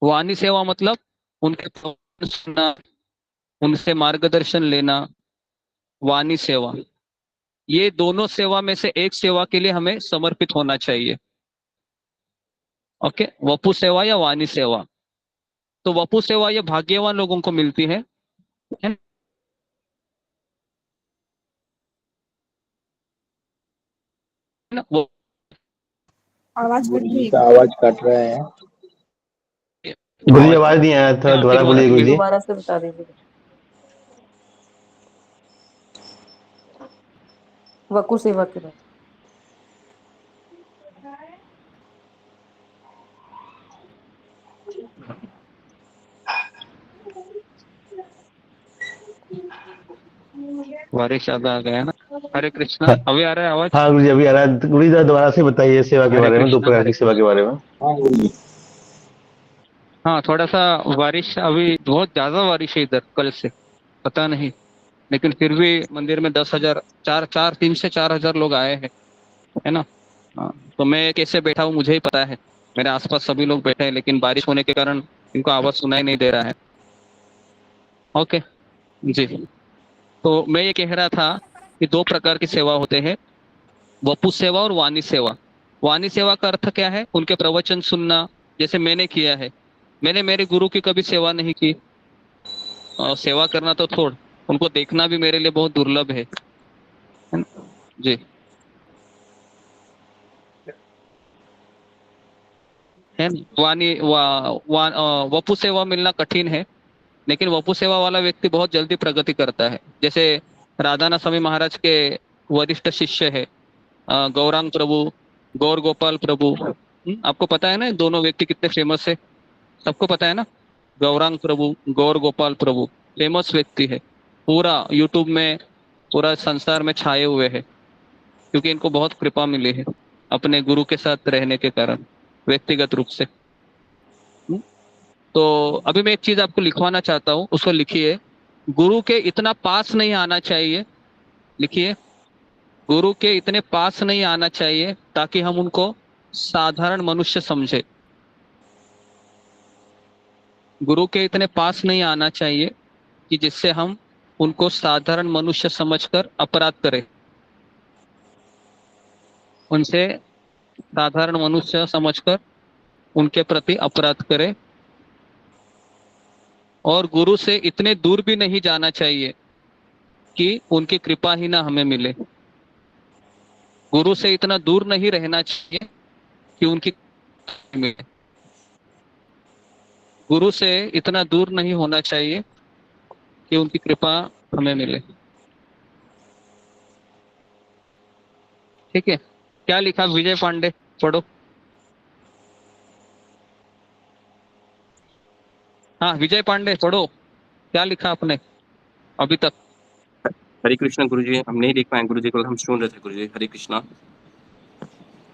वाणी सेवा मतलब उनके प्रवचन सुनना, उनसे मार्गदर्शन लेना, वाणी सेवा। ये दोनों सेवा में से एक सेवा के लिए हमें समर्पित होना चाहिए। ओके, वपु सेवा या वाणी सेवा। तो वपु सेवा ये भाग्यवान लोगों को मिलती है ना। वो आवाज कट गुरु जी रही का है। आवाज कट रहा है। गुरु जी आवाज नहीं आया था, दोबारा बोलिए गुरु जी। दोबारा से बता दीजिए। वकु सेवा के बाद बारिश ज्यादा आ गया है ना। हरे कृष्णा, हाँ अभी आ रहा है आवाज? हाँ गुरु जी अभी आ रहा है। गुरु जी दोबारा से बताइए सेवा के हरे बारे में, दो कृष्णा, प्रकार हरे की सेवा के बारे में। हाँ गुरु जी। हाँ, थोड़ा सा बारिश, अभी बहुत ज्यादा बारिश है इधर कल से, पता नहीं, लेकिन फिर भी मंदिर में 10,000, 3 से 4 हजार लोग आए हैं, है ना। हाँ, तो मैं कैसे बैठा हूँ मुझे ही पता है। मेरे आसपास सभी लोग बैठे हैं, लेकिन बारिश होने के कारण इनको आवाज सुनाई नहीं दे रहा है। ओके जी। तो मैं ये कह रहा था कि दो प्रकार की सेवा होते हैं, वपु सेवा और वाणी सेवा। वाणी सेवा का अर्थ क्या है? उनके प्रवचन सुनना, जैसे मैंने किया है। मैंने मेरे गुरु की कभी सेवा नहीं की, और सेवा करना तो छोड़, उनको देखना भी मेरे लिए बहुत दुर्लभ है ना? जी। है ना? वपु सेवा मिलना कठिन है, लेकिन वपु सेवा वाला व्यक्ति बहुत जल्दी प्रगति करता है। जैसे राधानाथ स्वामी महाराज के वरिष्ठ शिष्य है गौरांग प्रभु, गौर गोपाल प्रभु। आपको पता है ना दोनों व्यक्ति कितने फेमस है? सबको पता है ना? गौरांग प्रभु, गौर गोपाल प्रभु फेमस व्यक्ति है, पूरा यूट्यूब में, पूरा संसार में छाए हुए हैं, क्योंकि इनको बहुत कृपा मिली है अपने गुरु के साथ रहने के कारण, व्यक्तिगत रूप से। तो अभी मैं एक चीज आपको लिखवाना चाहता हूँ, उसको लिखिए। गुरु के इतना पास नहीं आना चाहिए, लिखिए, गुरु के इतने पास नहीं आना चाहिए ताकि हम उनको साधारण मनुष्य समझे। गुरु के इतने पास नहीं आना चाहिए कि जिससे हम उनको साधारण मनुष्य समझकर अपराध करें, उनसे साधारण मनुष्य समझकर उनके प्रति अपराध करें। और गुरु से इतने दूर भी नहीं जाना चाहिए कि उनकी कृपा ही ना हमें मिले। गुरु से इतना दूर नहीं रहना चाहिए कि उनकी मिले। गुरु से इतना दूर नहीं होना चाहिए कि उनकी कृपा हमें मिले। ठीक है, क्या लिखा विजय पांडे, पढ़ो। हाँ विजय पांडे पढ़ो, क्या लिखा आपने अभी तक? हरे कृष्णा गुरुजी, हम नहीं देख पाए गुरुजी, कल हम सुन रहे थे गुरुजी। हरे कृष्णा।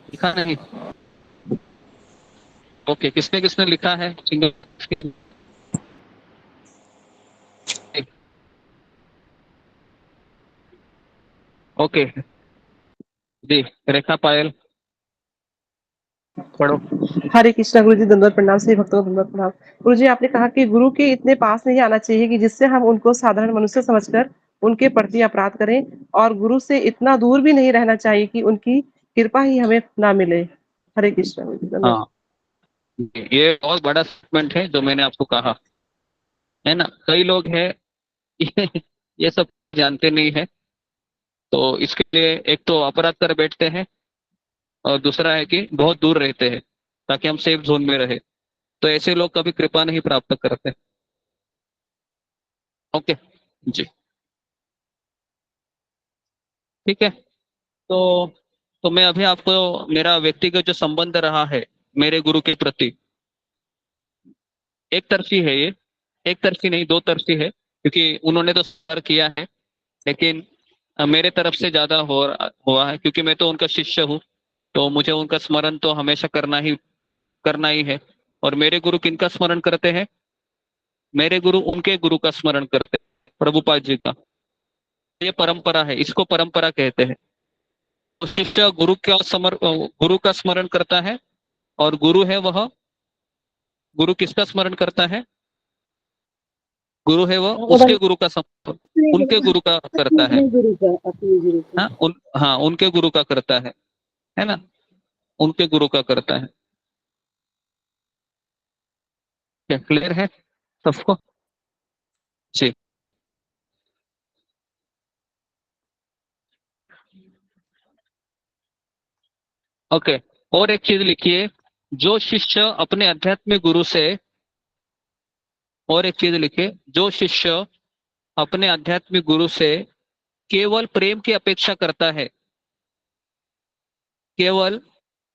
लिखा नहीं? ओके, किसने किसने लिखा है? ओके जी, रेखा पायल पढ़ो। हरे कृष्णा गुरु जी, दंडवत प्रणाम। सभी भक्तों को दंडवत प्रणाम। गुरु जी, आपने कहा कि गुरु के इतने पास नहीं आना चाहिए कि जिससे हम उनको साधारण मनुष्य समझकर उनके प्रति अपराध करें, और गुरु से इतना दूर भी नहीं रहना चाहिए कि उनकी कृपा ही हमें ना मिले। हरे कृष्णा गुरु जी, धन्यवाद। हाँ, ये बहुत बड़ा स्टेटमेंट है जो मैंने आपको कहा है ना। कई लोग हैं ये सब जानते नहीं है, तो इसके लिए एक तो अपराध कर बैठते हैं, और दूसरा है कि बहुत दूर रहते हैं ताकि हम सेफ जोन में रहे। तो ऐसे लोग कभी कृपा नहीं प्राप्त करते। ओके जी, ठीक है। तो मैं अभी आपको मेरा व्यक्तिगत जो संबंध रहा है मेरे गुरु के प्रति, एक तरफी है ये, एक तरफी नहीं, दो तरफी है, क्योंकि उन्होंने तो स्वीकार किया है, लेकिन मेरे तरफ से ज्यादा हुआ है, क्योंकि मैं तो उनका शिष्य हूँ, तो मुझे उनका स्मरण तो हमेशा करना ही है। और मेरे गुरु किनका स्मरण करते हैं? मेरे गुरु उनके गुरु का स्मरण करते हैं, प्रभुपाद जी का। ये परंपरा है, इसको परंपरा कहते हैं। तो शिष्य गुरु का स्मरण करता है, और गुरु है वह, गुरु किसका स्मरण करता है? गुरु है वह उसके गुरु का उनके गुरु का करता है। अपने गुरु का, अपने गुरु का। हाँ, उनके गुरु का करता है ना, उनके गुरु का करता है। क्या क्लियर है सबको? जी, ओके। और एक चीज लिखिए, जो शिष्य अपने आध्यात्मिक गुरु से, और एक चीज लिखिए, जो शिष्य अपने आध्यात्मिक गुरु से केवल प्रेम की अपेक्षा करता है, केवल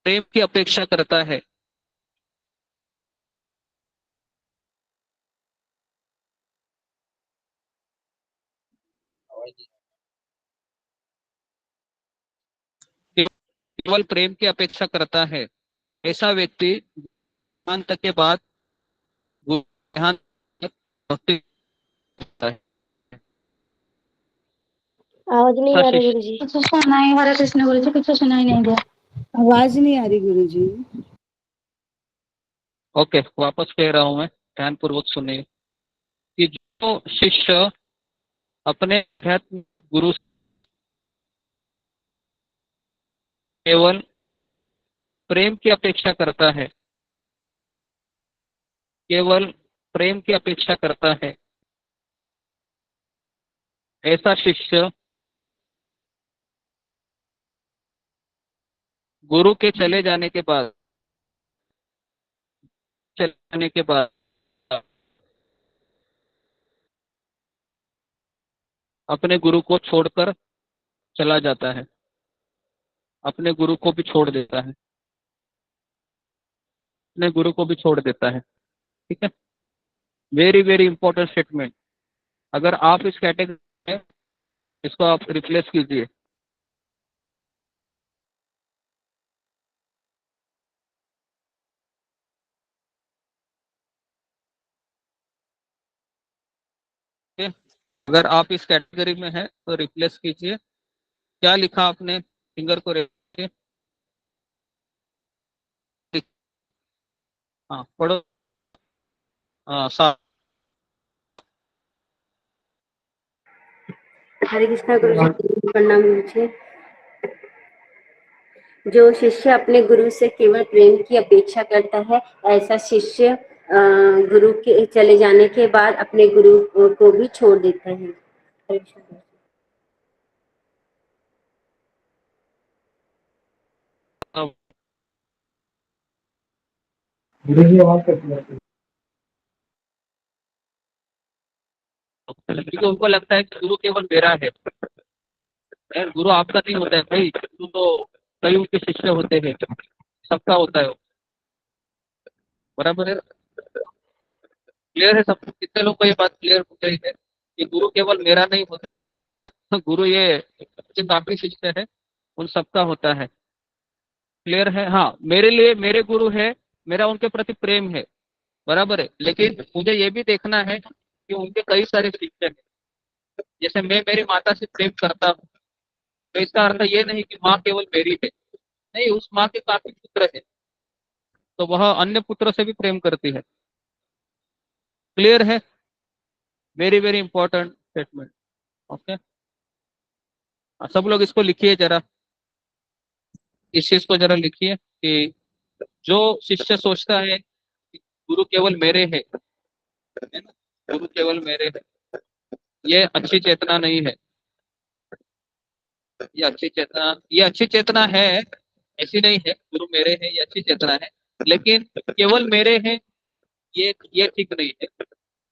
प्रेम की अपेक्षा करता है, केवल प्रेम की अपेक्षा करता है, ऐसा व्यक्ति देहांत के बाद देहांत तक भक्ति करता है। आवाज नहीं ऐसा आ रही शिष्य, गुरु जी। कुछ सुनाई, हरे कृष्ण गुरु जी, कुछ सुनाई नहीं दिया। आवाज नहीं आ रही गुरु जी। ओके, वापस कह रहा हूं मैं, ध्यानपूर्वक सुनिए कि जो शिष्य अपने आध्यात्मिक गुरु से केवल प्रेम की अपेक्षा करता है, केवल प्रेम की अपेक्षा करता है, ऐसा शिष्य गुरु के चले जाने के बाद अपने गुरु को छोड़कर चला जाता है, अपने गुरु को भी छोड़ देता है, अपने गुरु को भी छोड़ देता है। ठीक है, वेरी वेरी इंपॉर्टेंट स्टेटमेंट। अगर आप इस कैटेगरी में, इसको आप रिप्लेस कीजिए। ठीक है? अगर आप इस कैटेगरी में हैं तो रिप्लेस कीजिए। क्या लिखा आपने? फिंगर को रखिए। हाँ पढ़ो। हाँ, हरे कृष्णा गुरु जी, प्रणाम गुरु जी। जो शिष्य अपने गुरु से केवल प्रेम की अपेक्षा करता है, ऐसा शिष्य गुरु के चले जाने के बाद अपने गुरु को भी छोड़ देता है। हरे कृष्णा। क्योंकि उनको लगता है कि गुरु केवल मेरा है। यार गुरु आपका नहीं होता है भाई, गुरु तो कई उनके शिष्य होते हैं, सबका होता है वो। बराबर है, क्लियर है सब? कितने लोग को ये बात क्लियर हो गई है कि गुरु केवल मेरा नहीं होता, गुरु ये जो काफी शिष्य है उन सबका होता है। क्लियर है? हाँ, मेरे लिए मेरे गुरु है, मेरा उनके प्रति प्रेम है, बराबर है, लेकिन मुझे ये भी देखना है कि उनके कई सारे शिष्य हैं। जैसे मैं मेरी माता से प्रेम करता हूँ, तो इसका अर्थ ये नहीं कि माँ केवल मेरी है, नहीं, उस माँ के काफी पुत्र है, तो वह अन्य पुत्रों से भी प्रेम करती है। क्लियर है? Very very important statement. Okay, सब लोग इसको लिखिए जरा, इस चीज को जरा लिखिए कि जो शिष्य सोचता है कि गुरु केवल मेरे है ना, गुरु केवल मेरे है, ये अच्छी चेतना नहीं है। ये अच्छी चेतना है, ऐसी नहीं है गुरु मेरे है ये अच्छी चेतना है, लेकिन केवल मेरे है ये ठीक नहीं है।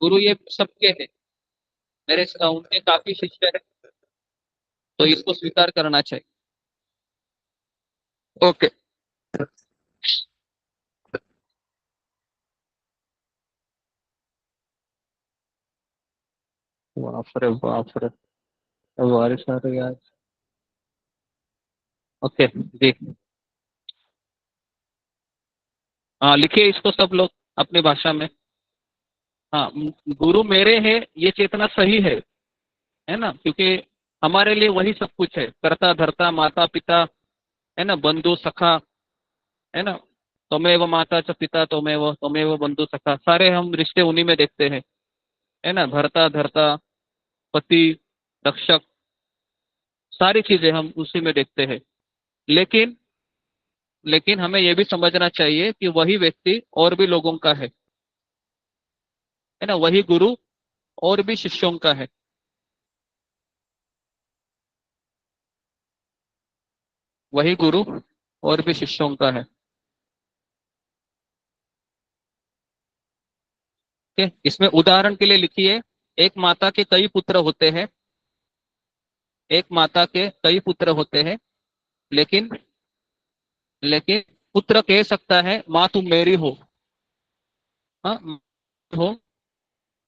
गुरु ये सबके है, मेरे उनके काफी शिष्य है, तो इसको स्वीकार करना चाहिए। ओके, बाप रे बाप रे, बारिश आ रही है आज। ओके जी, हाँ लिखिए इसको सब लोग अपनी भाषा में। हाँ, गुरु मेरे है ये चेतना सही है ना, क्योंकि हमारे लिए वही सब कुछ है, कर्ता धर्ता माता पिता, है ना, बंधु सखा, है ना, त्वमेव माता च पिता त्वमेव बंधु सखा, सारे हम रिश्ते उन्हीं में देखते हैं, है ना, भरता धरता पति रक्षक, सारी चीजें हम उसी में देखते हैं। लेकिन लेकिन हमें यह भी समझना चाहिए कि वही व्यक्ति और भी लोगों का है ना, वही गुरु और भी शिष्यों का है। वही गुरु और भी शिष्यों का है। ठीक है, इसमें उदाहरण के लिए लिखिए, एक माता के कई पुत्र होते हैं, एक माता के कई पुत्र होते हैं, लेकिन लेकिन पुत्र कह सकता है माँ तुम मेरी हो, हाँ हो,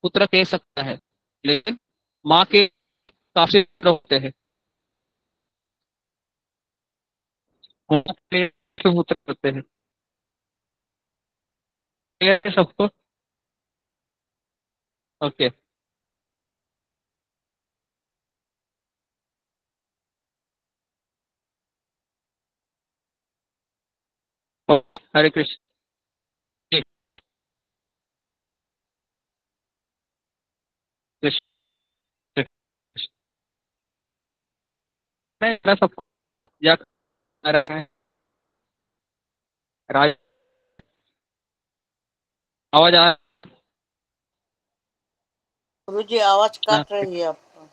पुत्र कह सकता है, लेकिन माँ के काफी पुत्र होते हैं, माँ के काफी पुत्र होते हैं। क्लियर है सबको? ओके, हरे कृष्ण जी, कृष्ण कृष्ण। मैं सबको या कर रहे हैं राज, आवाज आ गुरु जी आवाज काट रही है आपको।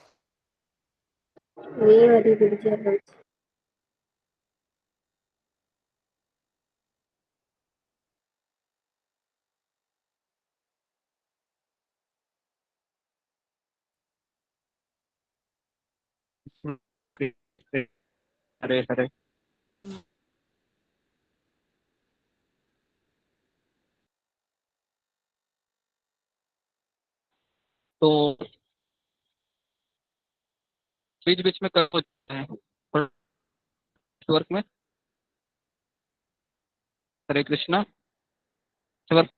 नहीं आ रही गुरु जी आवाज। हरे हरे। तो बीच बीच में कर होता है वर्क में। हरे कृष्णा वर्क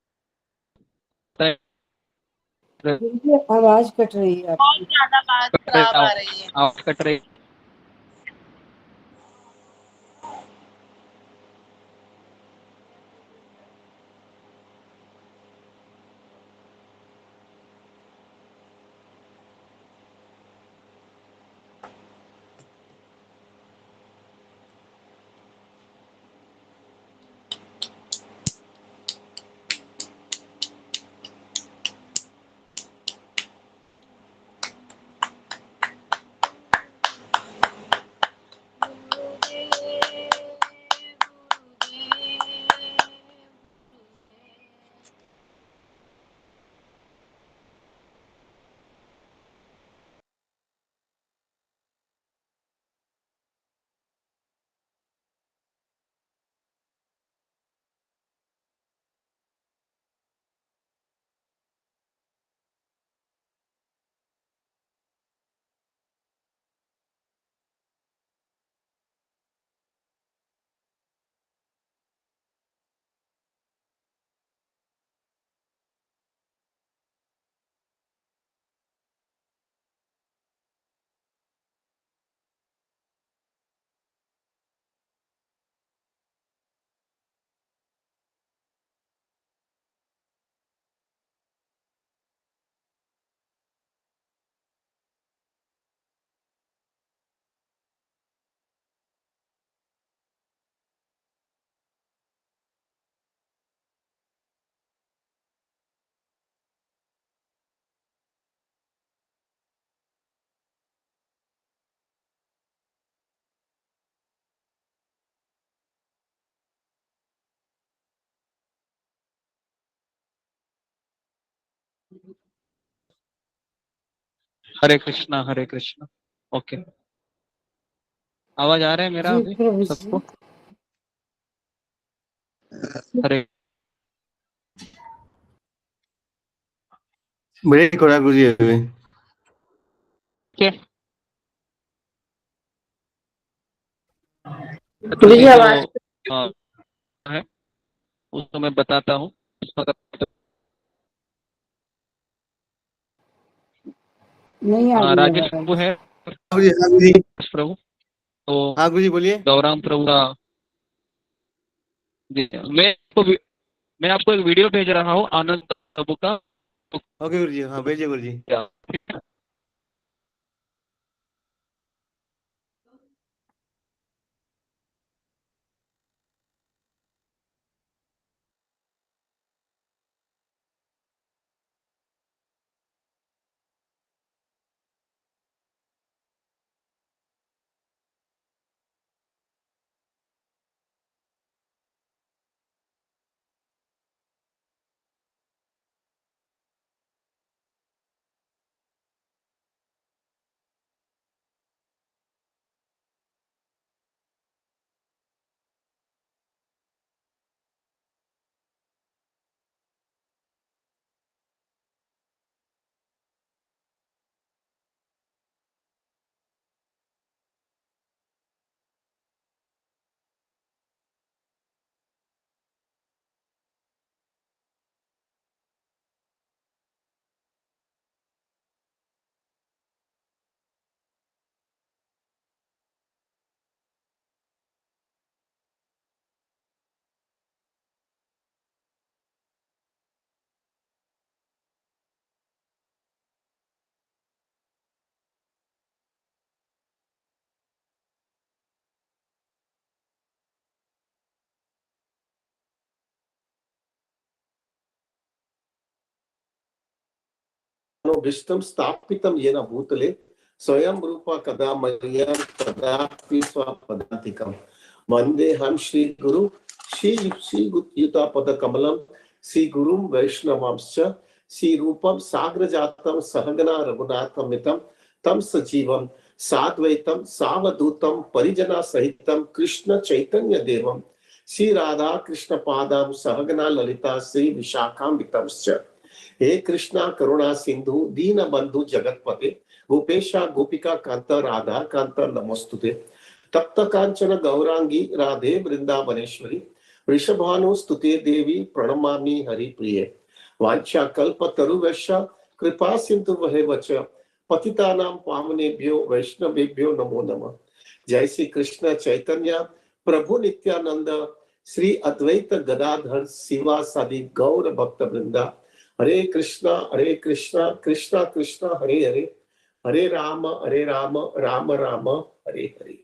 गुरु जी आवाज कट रही है बहुत आपकी। ज्यादा बात खराब आ रही है। आवाज कट रही। हरे कृष्णा। ओके, आवाज आ रहा है मेरा जी अभी प्रभु जी। सबको? हरे ब्रेक हो रहा है गुरुजी अभी। तो जी आवाज जो है उसको मैं बताता हूँ। नहीं आ रही राजेश आवाज। प्रभु है, प्रभु तो हाँ गुरुजी बोलिए। गौराम प्रभु का जी, मैं आपको एक वीडियो भेज रहा हूँ आनंद प्रभु का। ओके गुरुजी, हाँ भेजिए गुरुजी। विष्णुं स्थापितं येन भूतले स्वयं रूपा कदा मह्यं तदापि स्वपदान्तिकं वन्देऽहं श्रीगुरु श्रीयुतापदकमलं श्रीगुरुं वैष्णवांश्च श्रीरूपं साग्रजातं सहगना रघुनाथमितं तं सजीवं साद्वैतं सावधूतं परिजना सहितं कृष्ण चैतन्य देवं श्री राधा कृष्ण पादां सहगना ललिता श्री विशाखान्वितंश्च हे कृष्णा करुणा सिंधु दीन बंधु जगतपते गोपेशा गोपिका कांत राधा कांत नमोस्तुते तप्त कांचन गौरांगी राधे वृंदावनेश्वरी वृषभानुस्तुते देवी प्रणमामि हरिप्रिये वाञ्छा कल्पतरुभ्यश्च कृपा सिंधु वच पतितानां पावनेभ्यो वैष्णवेभ्यो नमो नमः। जय श्री कृष्ण चैतन्य प्रभु नित्यानंद श्री अद्वैत गदाधर शिवासादि गौर भक्त वृंदा। हरे Krishna Krishna Krishna Hare Hare Hare Ram Ram Ram Hare Hare.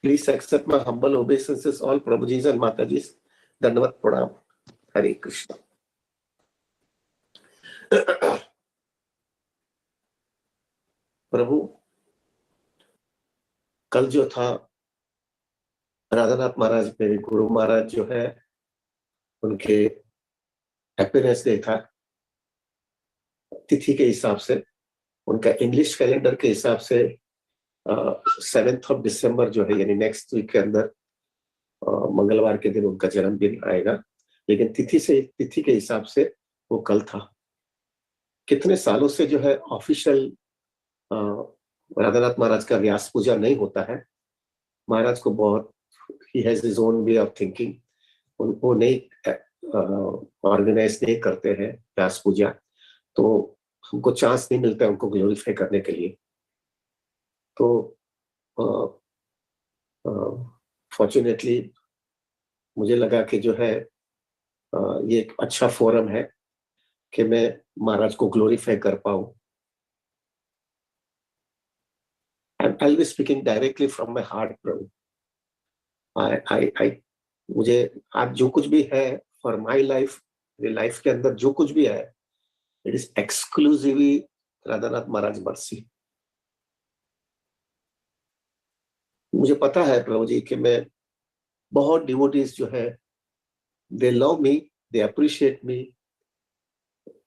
Please accept my humble obeisances, all Prabhujis and Matajis. Dandavat Pranam. Hare Krishna. प्रभु कल जो था राधानाथ महाराज मेरे गुरु महाराज जो है उनके हैप्पीनेस डे था। तिथि के हिसाब से उनका इंग्लिश कैलेंडर के हिसाब से 7th of December जो है यानी नेक्स्ट वीक के अंदर मंगलवार के दिन उनका जन्मदिन आएगा, लेकिन तिथि के हिसाब से वो कल था। कितने सालों से जो है ऑफिशियल राधानाथ महाराज का व्यास पूजा नहीं होता है। महाराज को बहुत he has his own way of thinking, उनको नहीं ऑर्गेनाइज नहीं करते हैं व्यास पूजा, तो हमको चांस नहीं मिलता है उनको ग्लोरीफाई करने के लिए। तो फॉर्चुनेटली मुझे लगा कि जो है ये एक अच्छा फोरम है कि मैं महाराज को ग्लोरीफाई कर पाऊं। I'll be speaking directly from my heart, प्रभु। मुझे आज जो कुछ भी है फॉर माई लाइफ, मेरी लाइफ के अंदर जो कुछ भी है, it is exclusively Radhanath Maharaj mercy. मुझे पता है प्रभु जी कि मैं बहुत डिवोटीज जो है दे love me, they appreciate me,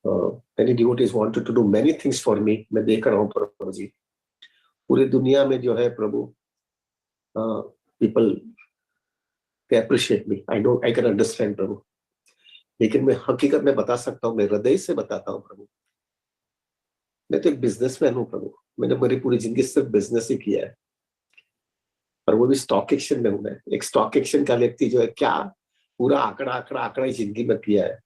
many devotees wanted to do many things for me. मैं देख रहा हूँ प्रभु जी, पूरी दुनिया में जो है प्रभु, people they appreciate me. I can understand प्रभु, लेकिन मैं हकीकत में बता सकता हूँ, मैं हृदय से बताता हूँ प्रभु, मैं तो एक बिजनेसमैन हूँ प्रभु। मैंने मेरी पूरी जिंदगी सिर्फ बिजनेस ही किया है, और वो भी स्टॉक एक्सचेंज में हूँ मैं। एक स्टॉक एक्सचेंज का व्यक्ति जो है, क्या पूरा आंकड़ा ही जिंदगी में किया है,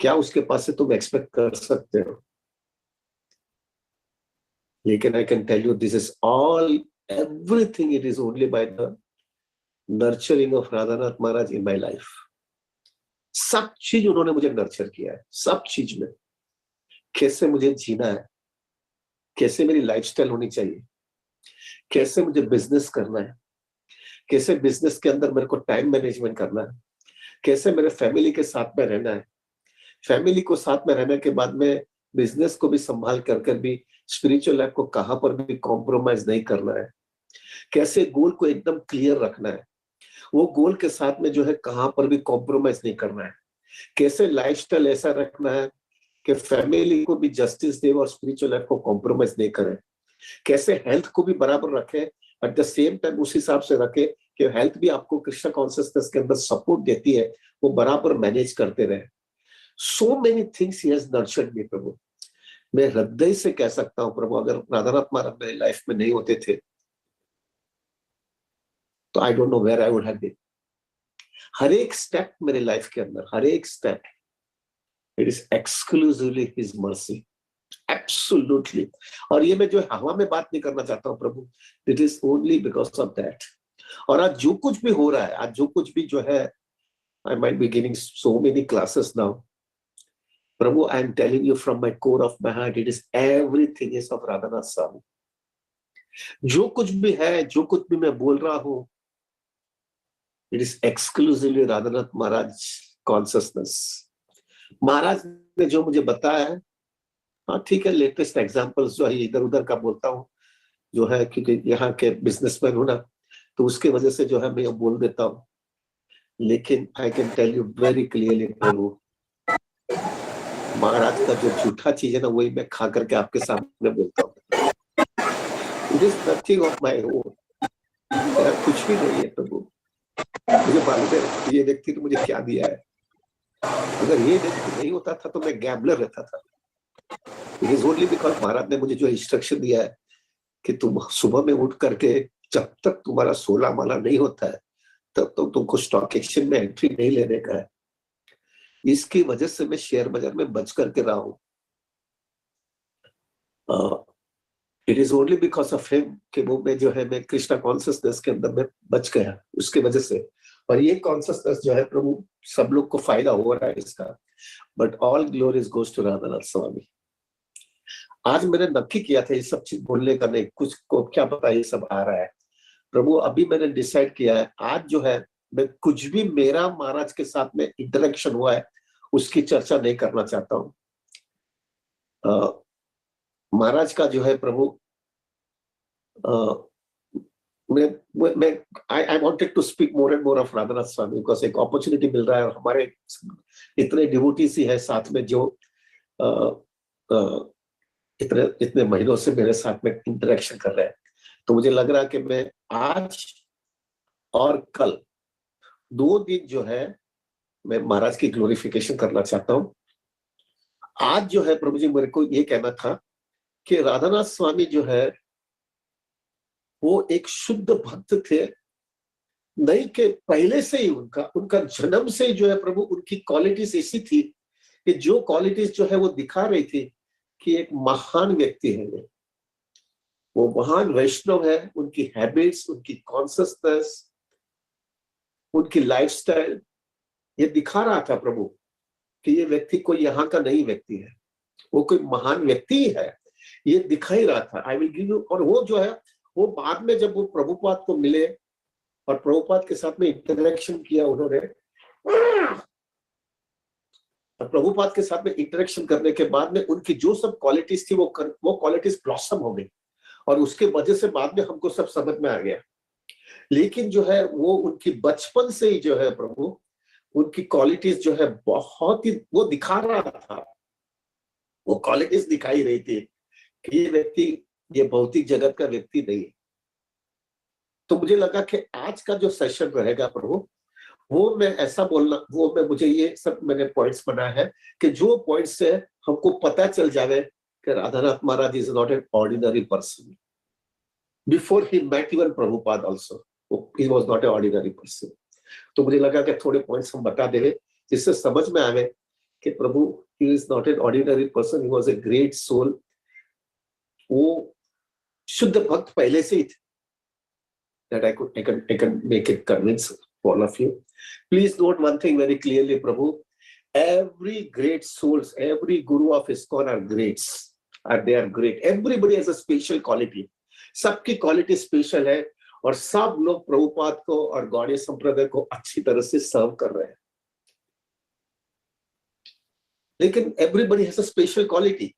क्या उसके पास से तुम एक्सपेक्ट कर सकते हो? लेकिन I can tell you, this is all, everything, it is only by the nurturing of Radhanath Maharaj in my life. सब चीज उन्होंने मुझे नर्चर किया है, सब चीज में। कैसे मुझे जीना है, कैसे मेरी लाइफस्टाइल होनी चाहिए, कैसे मुझे बिजनेस करना है, कैसे बिजनेस के अंदर मेरे को टाइम मैनेजमेंट करना है, कैसे मेरे फैमिली के साथ में रहना है, फैमिली को साथ में रहने के बाद में बिजनेस को भी संभाल कर भी स्पिरिचुअल लाइफ को कहां पर भी कॉम्प्रोमाइज नहीं करना है, कैसे गोल को एकदम क्लियर रखना है, वो गोल के साथ में जो है कहां पर भी कॉम्प्रोमाइज नहीं करना है, कैसे लाइफस्टाइल ऐसा रखना है कि फैमिली को भी जस्टिस दे और स्पिरिचुअल लाइफ को कॉम्प्रोमाइज नहीं करे, कैसे हेल्थ को भी बराबर रखे, एट द सेम टाइम उस हिसाब से रखे कि हेल्थ भी आपको कृष्ण कॉन्शियसनेस के अंदर सपोर्ट देती है, वो बराबर मैनेज करते रहे। So many things he has nurtured me प्रभु। मैं हृदय से कह सकता हूं प्रभु, अगर राधानाथ महाराज मेरी लाइफ में नहीं होते थे तो I don't know where I would have been. हर एक स्टेप मेरे लाइफ के अंदर, हर एक step, it is exclusively his mercy, absolutely. और ये मैं जो हवा में बात नहीं करना चाहता हूं प्रभु, it is only because of that. और आज जो कुछ भी हो रहा है, आज जो कुछ भी जो है, I might be giving so many classes now प्रभु, I am telling you from my core of my heart, it is everything is of Radhanath Swami. जो कुछ भी है, जो कुछ भी मैं बोल रहा हूं, it is exclusively Radhanath Maharaj consciousness. Maharaj ने जो मुझे बताया है, हाँ ठीक है, लेटेस्ट एग्जांपल्स जो है इधर उधर का बोलता हूँ जो है, क्योंकि यहाँ के बिजनेसमैन हूं ना, तो उसके वजह से जो है मैं बोल देता हूँ। लेकिन I can tell you very clearly प्रभु, महाराज का जो झूठा चीज है ना, वही मैं खा करके आपके सामने बोलता हूँ। It is nothing of my own, मेरा कुछ भी नहीं है प्रभु। मुझे मालूम है ये व्यक्ति ने मुझे क्या दिया है। अगर ये व्यक्ति नहीं होता था तो मैं गैम्बलर रहता था। इट इज ओनली बिकॉज महाराज ने मुझे जो इंस्ट्रक्शन दिया है कि तुम सुबह में उठ करके जब तक तुम्हारा 16 माला नहीं होता है तब तो तुमको स्टॉक एक्सचेंज में एंट्री नहीं लेने का है। इसकी वजह से मैं शेयर बाजार में बच करके रहा हूं। It is only because of him कि वो मैं जो है, मैं कृष्णा कॉन्शियसनेस के अंदर में बच गया, उसके वजह से। और ये कॉन्शियसनेस जो है प्रभु, सब लोग को फायदा हो रहा है इसका, but all glories goes to Radhanath Swami. आज मैंने नक्की किया था ये सब चीज बोलने का, नहीं कुछ को क्या पता ये सब आ रहा है प्रभु। अभी मैंने डिसाइड किया है, आज जो है मैं कुछ भी मेरा महाराज के साथ में इंटरेक्शन हुआ है उसकी चर्चा नहीं करना चाहता हूँ। महाराज का जो है प्रभु, मैं I wanted to speak more and more of Radhanath Swami, because एक अपॉर्चुनिटी मिल रहा है, और हमारे इतने डिवोटीज ही है साथ में जो इतने महीनों से मेरे साथ में इंटरेक्शन कर रहे हैं। तो मुझे लग रहा है कि मैं आज और कल 2 दिन जो है मैं महाराज की ग्लोरिफिकेशन करना चाहता हूं। आज जो है प्रभु जी, मेरे को ये कहना था कि राधानाथ स्वामी जो है वो एक शुद्ध भक्त थे, नहीं कि पहले से ही उनका जन्म से ही जो है प्रभु, उनकी क्वालिटीज ऐसी थी कि जो क्वालिटीज जो है वो दिखा रही थी कि एक महान व्यक्ति है, वो महान वैष्णव है। उनकी हैबिट्स, उनकी कॉन्शियसनेस, उनकी लाइफस्टाइल, ये दिखा रहा था प्रभु कि ये व्यक्ति कोई यहाँ का नहीं व्यक्ति है, वो कोई महान व्यक्ति है, ये दिखा ही रहा था। I will give you. और वो जो है वो बाद में जब वो प्रभुपाद को मिले और प्रभुपाद के साथ में इंटरेक्शन किया उन्होंने, प्रभुपाद के साथ में इंटरेक्शन करने के बाद में उनकी जो सब क्वालिटीज थी वो क्वालिटीज ब्लॉसम हो गई, और उसके वजह से बाद में हमको सब समझ में आ गया। लेकिन जो है वो उनकी बचपन से ही जो है प्रभु, उनकी क्वालिटीज जो है बहुत ही वो दिखा रहा था वो क्वालिटीज दिखाई रही थी कि ये व्यक्ति, ये भौतिक जगत का व्यक्ति नहीं है। तो मुझे लगा कि आज का जो सेशन रहेगा प्रभु, वो मैं ऐसा बोलना, वो मैं मुझे ये सब मैंने पॉइंट्स बनाया है कि जो पॉइंट्स से हमको पता चल जावे कि Radhanath Maharaj is not an ordinary person. Before he met even Prabhupada also, he was not a ordinary person. तो मुझे लगा कि थोड़े पॉइंट्स हम बता देवे जिससे समझ में आवे कि प्रभु he is not an ordinary person, he was a great soul. वो शुद्ध भक्त पहले से ही थे। That I can make it convince all of you. Please note one thing very clearly, Prabhu. Every great souls, every guru of ISKCON are greats. They are great. Everybody has a special quality. सबकी क्वालिटी स्पेशल है और सब लोग प्रभुपाद को और गौड़ीय संप्रदाय को अच्छी तरह से सर्व कर रहे हैं। लेकिन everybody has a special quality.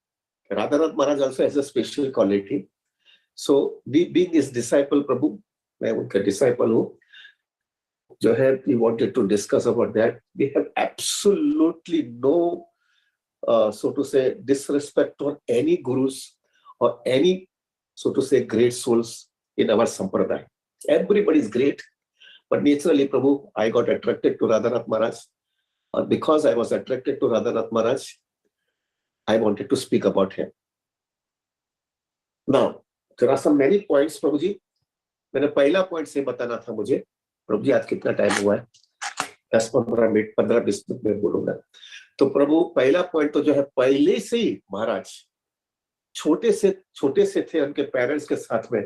Radhanath Maharaj also has a special quality. So being his disciple, Prabhu, मैं उनका डिसाइपल हूँ, जो है we wanted to discuss about that. We have absolutely no so to say disrespect on any gurus or any so to say great souls in our sampradaya. Everybody is great, but naturally, Prabhu, I got attracted to Radhanath Maharaj. Because I was attracted to Radhanath Maharaj, I wanted to speak about him. Now, there are some many points, Prabhu ji. मैंने पहला पॉइंट से बताना था मुझे, प्रभु जी आज कितना टाइम हुआ है, 10-15 मिनट 15-20 मिनट में बोलूंगा। तो प्रभु पहला पॉइंट तो जो है, पहले से ही महाराज छोटे से थे उनके पेरेंट्स के साथ में,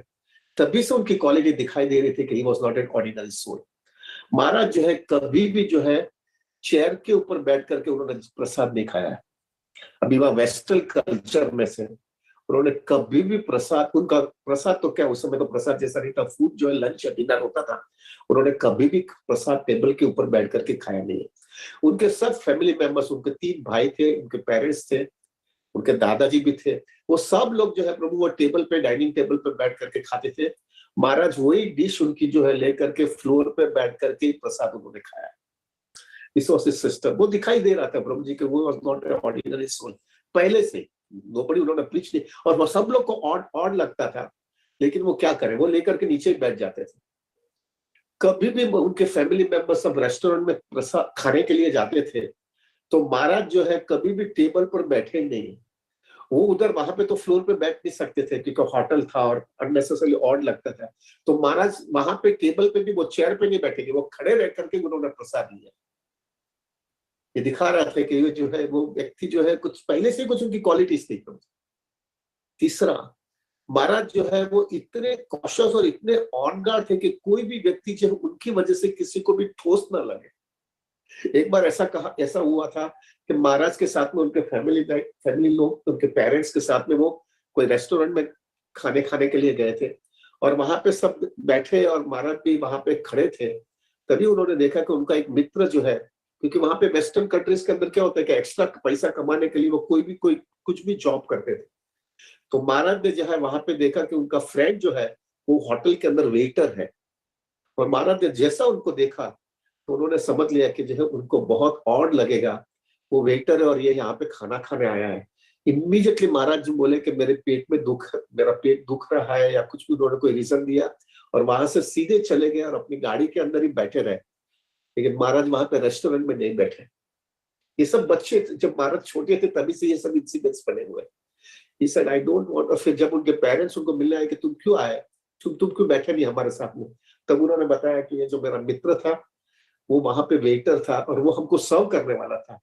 तभी से उनकी क्वालिटी दिखाई दे रही थी कि he was not an ordinary soul. Maharaj जो है कभी भी जो है चेयर के ऊपर बैठ करके उन्होंने प्रसाद नहीं खाया है। अभी वह वेस्टर्न कल्चर में से उन्होंने कभी भी प्रसाद, उनका प्रसाद तो क्या उस समय तो प्रसाद जैसा नहीं था, फूड जो है लंच या डिनर होता था, उन्होंने कभी भी प्रसाद टेबल के ऊपर बैठ करके खाया नहीं है। उनके सब फैमिली मेंबर्स, उनके 3 भाई थे, उनके पेरेंट्स थे, उनके दादाजी भी थे, वो सब लोग जो है प्रभु वो टेबल पे, डाइनिंग टेबल पे बैठ करके खाते थे। महाराज वही डिश उनकी जो है लेकर के फ्लोर पे बैठ करके प्रसाद उन्होंने खाया। This was his system. वो दिखाई दे रहा था प्रभु जी कि वो was not an ordinary soul पहले से। नोबडी, उन्होंने प्रीच नहीं, और वो सब लोग को ऑड लगता था, लेकिन वो क्या करें, वो लेकर के नीचे बैठ जाते थे। कभी भी उनके फैमिली मेंबर सब रेस्टोरेंट में प्रसाद खाने के लिए जाते थे, तो महाराज जो है कभी भी टेबल पर बैठे नहीं। वो उधर वहां पे तो फ्लोर पे बैठ नहीं सकते थे क्योंकि होटल था और अननेसेसरली ऑड लगता था। तो महाराज वहां पे टेबल पे भी वो चेयर पे नहीं बैठेंगे, वो खड़े रह करके उन्होंने प्रसाद लिया। ये दिखा रहा था कि ये जो है वो व्यक्ति जो है कुछ पहले से कुछ उनकी क्वालिटीज थी। तीसरा, महाराज जो है वो इतने कॉशियस और इतने ऑन गार्ड थे कि कोई भी व्यक्ति जो उनकी वजह से किसी को भी ठोस ना लगे। एक बार ऐसा हुआ था कि महाराज के साथ में उनके फैमिली लोग, उनके पेरेंट्स के साथ में वो कोई रेस्टोरेंट में खाने के लिए गए थे और वहां पे सब बैठे और महाराज भी वहां पे खड़े थे। तभी उन्होंने देखा कि उनका एक मित्र जो है, क्योंकि वहां पे वेस्टर्न कंट्रीज के अंदर क्या होता है कि एक्स्ट्रा पैसा कमाने के लिए वो कोई कुछ भी जॉब करते थे। तो महाराज ने जो है वहां पे देखा कि उनका फ्रेंड जो है वो होटल के अंदर वेटर है, और महाराज ने जैसा उनको देखा तो उन्होंने समझ लिया कि जो है उनको बहुत ऑड लगेगा, वो वेटर है और ये यहाँ पे खाना खाने आया है। इमीडिएटली महाराज जी बोले कि मेरा पेट दुख रहा है या कुछ भी, उन्होंने कोई रीजन दिया और वहां से सीधे चले गए और अपनी गाड़ी के अंदर ही बैठे रहे। लेकिन महाराज वहां पे रेस्टोरेंट में नहीं बैठे। ये सब बच्चे जब महाराज छोटे थे तभी से ये सब इंसिडेंट्स बने हुए। He said, I don't want, और फिर जब उनके पेरेंट्स उनको मिलने आए कि तुम क्यों आए, तुम क्यों बैठे नहीं हमारे साथ में, तब उन्होंने बताया कि ये जो मेरा मित्र था वो वहां पे वेटर था और वो हमको सर्व करने वाला था।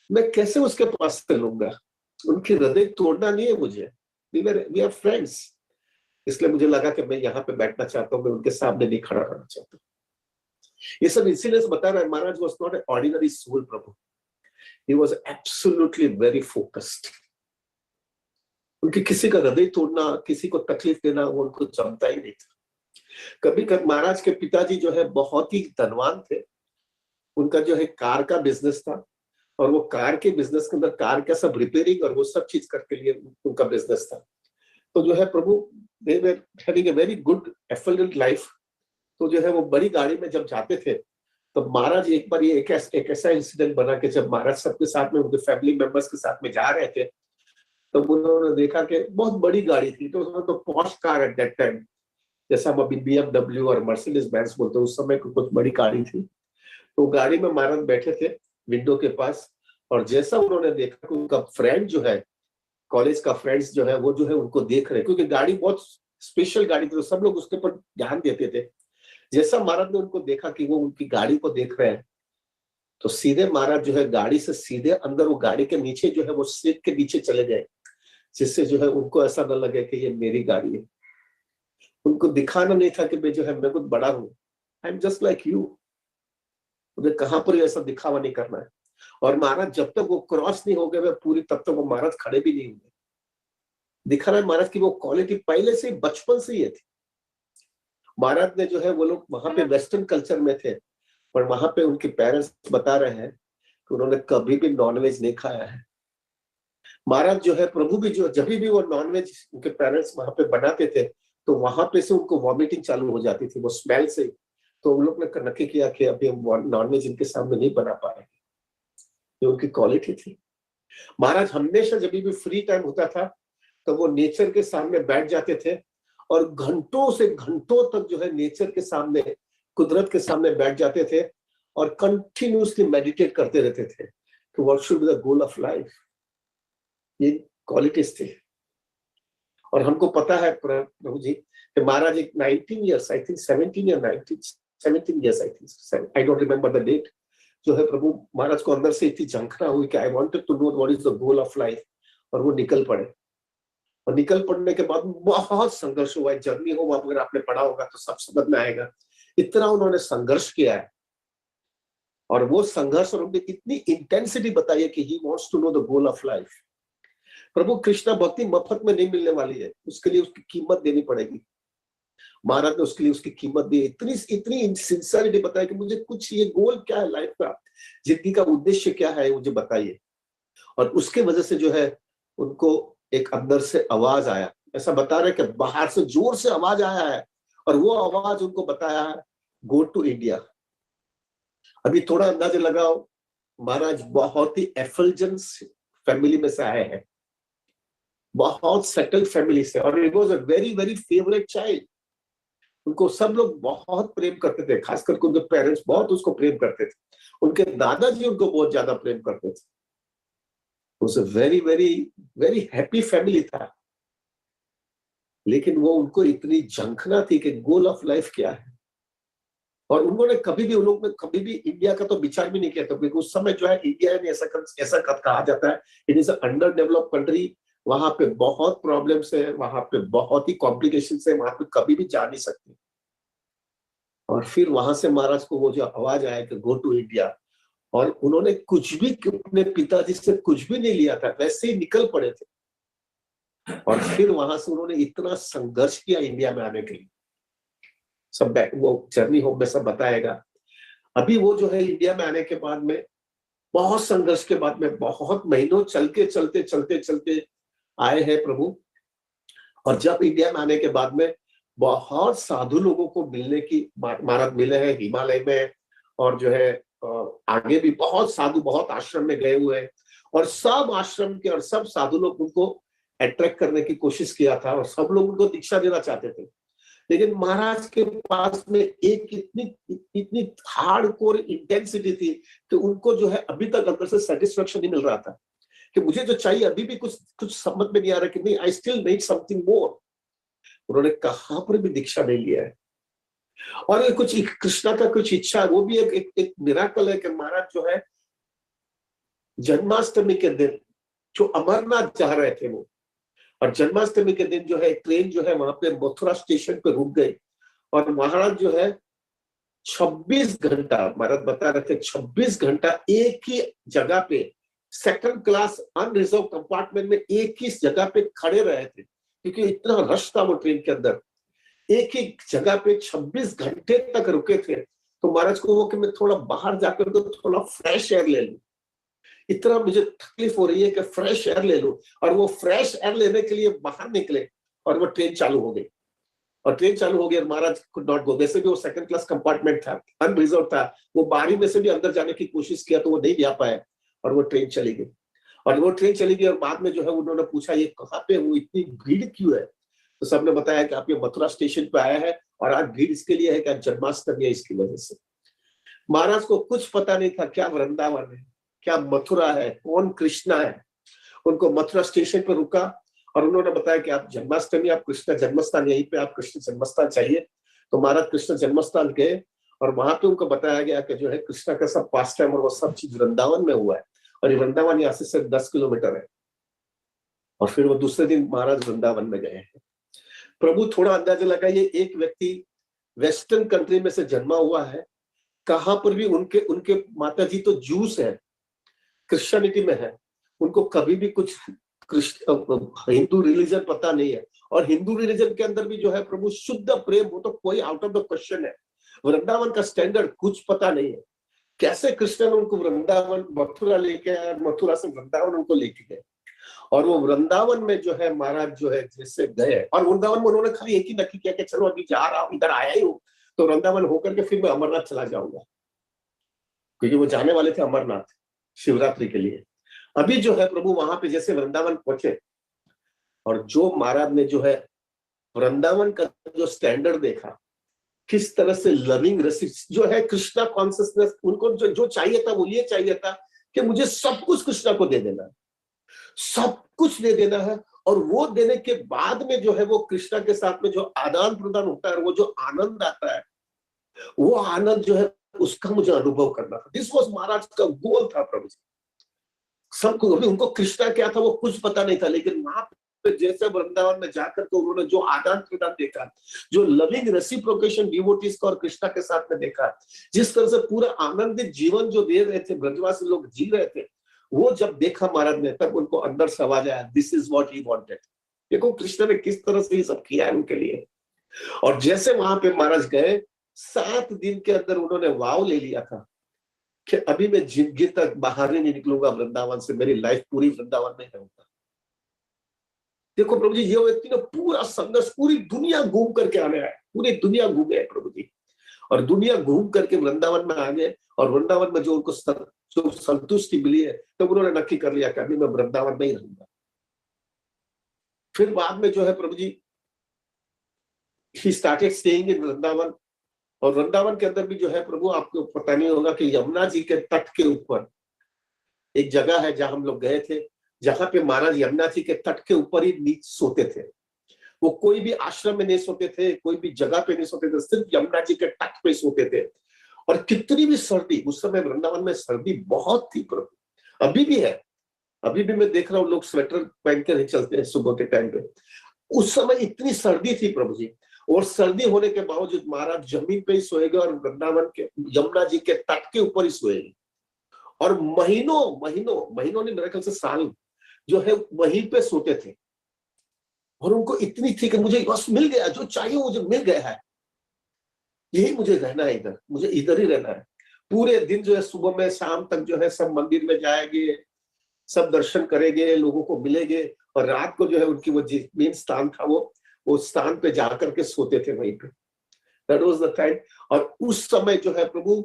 मैं कैसे उसके पास से लूंगा, उनकी हृदय तोड़ना नहीं है मुझे, we are friends। इसलिए मुझे लगा कि मैं यहाँ पे बैठना चाहता हूँ, मैं उनके सामने नहीं खड़ा रहना चाहता। ये सब इंसिडेंट्स बता रहा है। Maharaj was not an ordinary soul प्रभु, he was absolutely very focused. उनकी किसी का हृदय तोड़ना, किसी को तकलीफ देना वो उनको जमता ही नहीं था। कभी महाराज के पिताजी जो है बहुत ही धनवान थे, उनका जो है कार का बिजनेस था और वो कार के बिजनेस के अंदर कार का सब रिपेयरिंग और वो सब चीज करके लिए उनका बिजनेस था। तो जो है प्रभु they were having a very good affiliate life. तो जो है वो बड़ी गाड़ी में जब जाते थे तो महाराज एक बार ये एक ऐसा इंसिडेंट बना कि जब महाराज सबके साथ में उनके फैमिली मेंबर्स के साथ में जा रहे थे तो उन्होंने देखा कि बहुत बड़ी गाड़ी थी, तो उसमें तो posh car at that time, जैसा हम अभी BMW और मर्सिडीज बेंज बोलते हैं, उस समय कुछ बड़ी गाड़ी थी। तो गाड़ी में महाराज बैठे थे विंडो के पास, और जैसा उन्होंने देखा कि उनका फ्रेंड जो है, कॉलेज का फ्रेंड्स जो है, वो जो है उनको देख रहे, क्योंकि गाड़ी बहुत स्पेशल गाड़ी थी, तो सब लोग उसके ऊपर ध्यान देते थे। जैसा महाराज ने उनको देखा कि वो उनकी गाड़ी को देख रहे हैं, तो सीधे महाराज जो है गाड़ी से सीधे अंदर, वो गाड़ी के नीचे जो है वो सीट के नीचे चले गए, जिससे जो है उनको ऐसा न लगे कि ये मेरी गाड़ी है। उनको दिखाना नहीं था कि मैं जो है मैं कुछ बड़ा हूं, I am just like you. उन्हें कहां पर ऐसा दिखावा नहीं करना है। और महाराज जब तक वो क्रॉस नहीं हो गए पूरी, तब तक वो महाराज खड़े भी नहीं होंगे। दिखाना है महाराज की वो क्वालिटी पहले से बचपन से ही थी। महाराज ने जो है, वो लोग वहां पे वेस्टर्न कल्चर में थे, पर वहां पे उनके पेरेंट्स बता रहे हैं कि उन्होंने कभी भी नॉनवेज नहीं खाया है। महाराज जो है, प्रभु भी जो जब भी वो नॉनवेज उनके पेरेंट्स वहां पे बनाते थे, तो वहां पे से उनको वॉमिटिंग चालू हो जाती थी, वो स्मेल से। तो उन लोग ने नक्की किया कि अभी हम नॉनवेज इनके सामने नहीं बना पाएंगे। ये उनकी क्वालिटी थी। महाराज हमेशा जब भी फ्री टाइम होता था, तो वो नेचर के सामने बैठ जाते थे, और घंटों से घंटों तक जो है नेचर के सामने, कुदरत के सामने बैठ जाते थे, और कंटिन्यूसली मेडिटेट करते रहते थे कि what should be the goal of life. ये क्वालिटीज थी। और हमको पता है प्रभु जी कि महाराज एक 19 years, I think 17 या 17 years, I don't remember the date, जो है प्रभु महाराज को अंदर से इतनी झंखना हुई कि I wanted to know what is the goal of life, और वो निकल पड़े। और निकल पड़ने के बाद बहुत संघर्ष हुआ है। जर्नी हो, अगर आपने पढ़ा होगा तो सब समझ में आएगा। इतना उन्होंने संघर्ष किया है, और वो संघर्ष और उनकी इतनी इंटेंसिटी बताई है कि he wants to know the goal of life. प्रभु कृष्णा भक्ति मफत में नहीं मिलने वाली है, उसके लिए उसकी कीमत देनी पड़ेगी। महाराज ने उसके लिए उसकी कीमत दी। इतनी सिंसियरिटी बताई कि मुझे कुछ, ये गोल क्या है लाइफ का, जिंदगी का उद्देश्य क्या है, मुझे बताइए। और उसके वजह से जो है उनको एक अंदर से आवाज आया, ऐसा बता रहे कि बाहर से जोर से आवाज आया है, और वो आवाज उनको बताया है, गो टू इंडिया। अभी थोड़ा अंदाजा लगाओ, महाराज बहुत ही एफल्जेंस फैमिली में से आए हैं, बहुत सेटल्ड फैमिली से, और it was a very very favourite child. उनको सब लोग बहुत प्रेम करते थे, खासकर उनके पेरेंट्स बहुत उसको प्रेम करते थे, उनके दादाजी उनको बहुत ज्यादा प्रेम करते थे। उसे very very very happy family था। लेकिन वो उनको इतनी झंखना थी कि गोल ऑफ लाइफ क्या है। और उन्होंने कभी भी, उन लोगों ने कभी भी इंडिया का तो विचार भी नहीं किया था, क्योंकि उस समय जो है इंडिया ने ऐसा कहा जाता है, it is under developed country. वहां पे बहुत प्रॉब्लम्स है, वहां पे बहुत ही कॉम्प्लिकेशंस है, वहां पे कभी भी जा नहीं सकते। और फिर वहां से महाराज को वो जो आवाज आया कि गो टू इंडिया, और उन्होंने कुछ भी अपने पिताजी से कुछ भी नहीं लिया था, वैसे ही निकल पड़े थे। और फिर वहां से उन्होंने इतना संघर्ष किया इंडिया में आने के लिए। सब वो जर्नी होम में सब बताएगा। अभी वो जो है इंडिया में आने के बाद में, बहुत संघर्ष के बाद में, बहुत महीनों चलते आए हैं प्रभु। और जब इंडिया में आने के बाद में बहुत साधु लोगों को मिलने की, महाराज मिले हैं हिमालय में, और जो है आगे भी बहुत साधु, बहुत आश्रम में गए हुए हैं, और सब आश्रम के और सब साधु लोग उनको अट्रैक्ट करने की कोशिश किया था, और सब लोग उनको दीक्षा देना चाहते थे। लेकिन महाराज के पास में एक इतनी हार्डकोर इंटेंसिटी थी कि उनको जो है अभी तक अंदर से सेटिस्फेक्शन नहीं मिल रहा था कि मुझे जो चाहिए, अभी भी कुछ समझ में नहीं आ रहा कि नहीं, I still need something more. उन्होंने कहां पर भी दीक्षा नहीं लिया है। और ये कुछ कृष्णा का कुछ इच्छा है, वो भी एक मिराकल है कि महाराज जो है जन्माष्टमी के दिन जो अमरनाथ जा रहे थे वो, और जन्माष्टमी के दिन जो है ट्रेन जो है वहां पे मथुरा स्टेशन पे रुक गई, और महाराज जो है 26 घंटा, महाराज बता रहे थे 26 घंटा एक ही जगह पे, सेकंड क्लास अनरिजर्व कंपार्टमेंट में एक ही जगह पे खड़े रहे थे, क्योंकि इतना रश था वो ट्रेन के अंदर। एक ही जगह पे 26 घंटे तक रुके थे। तो महाराज को वो कि मैं थोड़ा बाहर जाकर तो थोड़ा फ्रेश एयर ले लूं, इतना मुझे तकलीफ हो रही है कि फ्रेश एयर ले लूं। और वो फ्रेश एयर लेने के लिए बाहर निकले, और वो ट्रेन चालू हो गई, और ट्रेन चालू हो गई, और महाराज कुड नॉट गो। वैसे भी वो सेकंड क्लास कंपार्टमेंट था, अनरिजर्व था, वो बारी में से भी अंदर जाने की कोशिश किया तो वो नहीं जा पाए, और वो ट्रेन चली गई। और वो ट्रेन चली गई और बाद में जो है उन्होंने पूछा ये कहाँ पे हूँ, इतनी भीड़ क्यों है? तो सबने बताया कि आप ये मथुरा स्टेशन पे आया है और आज भीड़ इसके लिए है कि आज जन्माष्टमी है, इसकी वजह से। महाराज को कुछ पता नहीं था क्या वृंदावन है, क्या मथुरा है, कौन कृष्णा है। उनको मथुरा स्टेशन पर रुका और उन्होंने बताया कि आप जन्माष्टमी, आप कृष्ण जन्मस्थान, यहीं पे आप कृष्ण जन्मस्थान चाहिए। तो महाराज कृष्ण जन्मस्थान गए और वहां पे उनको बताया गया कि जो है कृष्णा का सब पास टाइम और वो सब चीज वृंदावन में हुआ है और ये वृंदावन यहाँ से सिर्फ 10 किलोमीटर है। और फिर वो दूसरे दिन महाराज वृंदावन में गए हैं। प्रभु थोड़ा अंदाजा लगाइए, एक व्यक्ति वेस्टर्न कंट्री में से जन्मा हुआ है, कहां पर भी उनके माता जी तो जूस है, क्रिश्चियनिटी में है, उनको कभी भी कुछ हिंदू रिलीजन पता नहीं है। और हिंदू रिलीजन के अंदर भी जो है प्रभु शुद्ध प्रेम, वो तो कोई आउट ऑफ द क्वेश्चन है। वृंदावन का स्टैंडर्ड कुछ पता नहीं है। कैसे कृष्ण ने उनको वृंदावन मथुरा लेके आया, मथुरा से वृंदावन उनको लेके गए और वो वृंदावन में जो है महाराज जो है जैसे गए और वृंदावन में उन्होंने खाली एक ही नक्की किया कि चलो अभी जा रहा हूं, इधर आया ही हूँ तो वृंदावन होकर के फिर मैं अमरनाथ चला जाऊंगा, क्योंकि वो जाने वाले थे अमरनाथ शिवरात्रि के लिए। अभी जो है प्रभु वहां पे जैसे वृंदावन पहुंचे और जो महाराज ने जो है वृंदावन का जो स्टैंडर्ड देखा, किस तरह से लविंग रसिक्स जो है कृष्णा कॉन्शियसनेस, उनको जो चाहिए था वो ये चाहिए था कि मुझे सब कुछ कृष्णा को दे देना है, सब कुछ दे देना है। और वो देने के बाद में जो है वो कृष्णा के साथ में जो आदान प्रदान होता है, वो जो आनंद आता है, वो आनंद जो है उसका मुझे अनुभव करना था। दिस वाज महाराज का गोल था प्रभु जी। सबको उनको कृष्णा क्या था वो कुछ पता नहीं था, लेकिन वहां पे जैसे वृंदावन में जाकर के उन्होंने जो आदान प्रदान देखा, जो लविंग रेसिप्रोकेशन डिवोटीज का और कृष्णा के साथ में देखा, जिस तरह से पूरा आनंदित जीवन जो दे रहे थे ब्रजवासी लोग जी रहे थे, वो जब देखा महाराज ने तब उनको अंदर से आवाज आया, this is what he wanted. देखो कृष्ण ने किस तरह से ये सब किया है उनके लिए। और जैसे वहां पे महाराज गए, 7 दिन के अंदर उन्होंने वाव ले लिया था कि अभी मैं जिंदगी तक बाहर ही नहीं निकलूंगा वृंदावन से, मेरी लाइफ पूरी वृंदावन में रहूंगा। देखो प्रभु जी, ये व्यक्ति ने पूरा संघर्ष, पूरी दुनिया घूम करके आने आए, पूरी दुनिया घूमे प्रभु जी, और दुनिया घूम करके वृंदावन में आ गए। और वृंदावन में जो उनको जो संतुष्टि मिली है, तब उन्होंने नक्की कर लिया कि अभी मैं वृंदावन में ही रहूंगा। फिर बाद में जो है प्रभु जी, he started staying in Vrindavan. और वृंदावन के अंदर भी जो है प्रभु, आपको पता नहीं होगा कि यमुना जी के तट के ऊपर एक जगह है जहां हम लोग गए थे, जहां पे महाराज यमुना जी के तट के ऊपर ही नीचे सोते थे। वो कोई भी आश्रम में नहीं सोते थे, कोई भी जगह पे नहीं सोते थे, सिर्फ यमुना जी के तट पे सोते थे। और कितनी भी सर्दी, उस समय वृंदावन में सर्दी बहुत थी प्रभु, अभी भी है, अभी भी मैं देख रहा हूँ लोग स्वेटर पहन कर ही चलते हैं सुबह के टाइम पे। उस समय इतनी सर्दी थी प्रभु जी, और सर्दी होने के बावजूद महाराज जमीन पे ही सोएगा और वृंदावन के यमुना जी के तट के ऊपर ही सोएंगे। और महीनों ने, मेरे ख्याल से साल जो है वहीं पे सोते थे। और उनको इतनी थी कि मुझे बस मिल गया, जो चाहिए मुझे मिल गया है, यही मुझे रहना है, इधर मुझे इधर ही रहना है। पूरे दिन जो है सुबह में शाम तक जो है सब मंदिर में जाएंगे, सब दर्शन करेंगे, लोगों को मिलेंगे, और रात को जो है उनकी वो मेन स्थान था, वो स्थान पे जाकर के सोते थे वहीं पे। That was the time. और उस समय जो है प्रभु,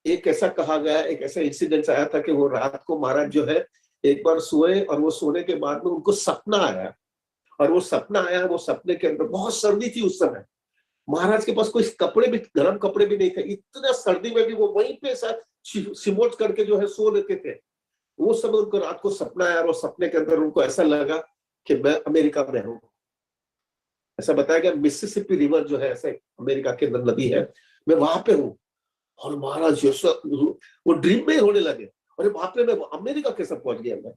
एक ऐसा कहा गया, एक ऐसा इंसिडेंट आया था कि वो रात को महाराज जो है एक बार सोए, और वो सोने के बाद में उनको सपना आया। और वो सपना आया, वो सपने के अंदर बहुत सर्दी थी उस समय, महाराज के पास कोई कपड़े भी, गर्म कपड़े भी नहीं थे, इतना सर्दी में भी वो वहीं पे साथ सिमोट करके जो है सो लेते थे। वो समय उनको रात को सपना आया, और सपने के अंदर उनको ऐसा लगा कि मैं अमेरिका में हूँ। ऐसा बताया गया मिसिसिपी रिवर जो है ऐसे अमेरिका के अंदर नदी है, मैं वहां पे हूँ। और महाराज जैसा वो ड्रीम में होने लगे, अरे वहां पे मैं अमेरिका कैसे पहुंच गया, मैं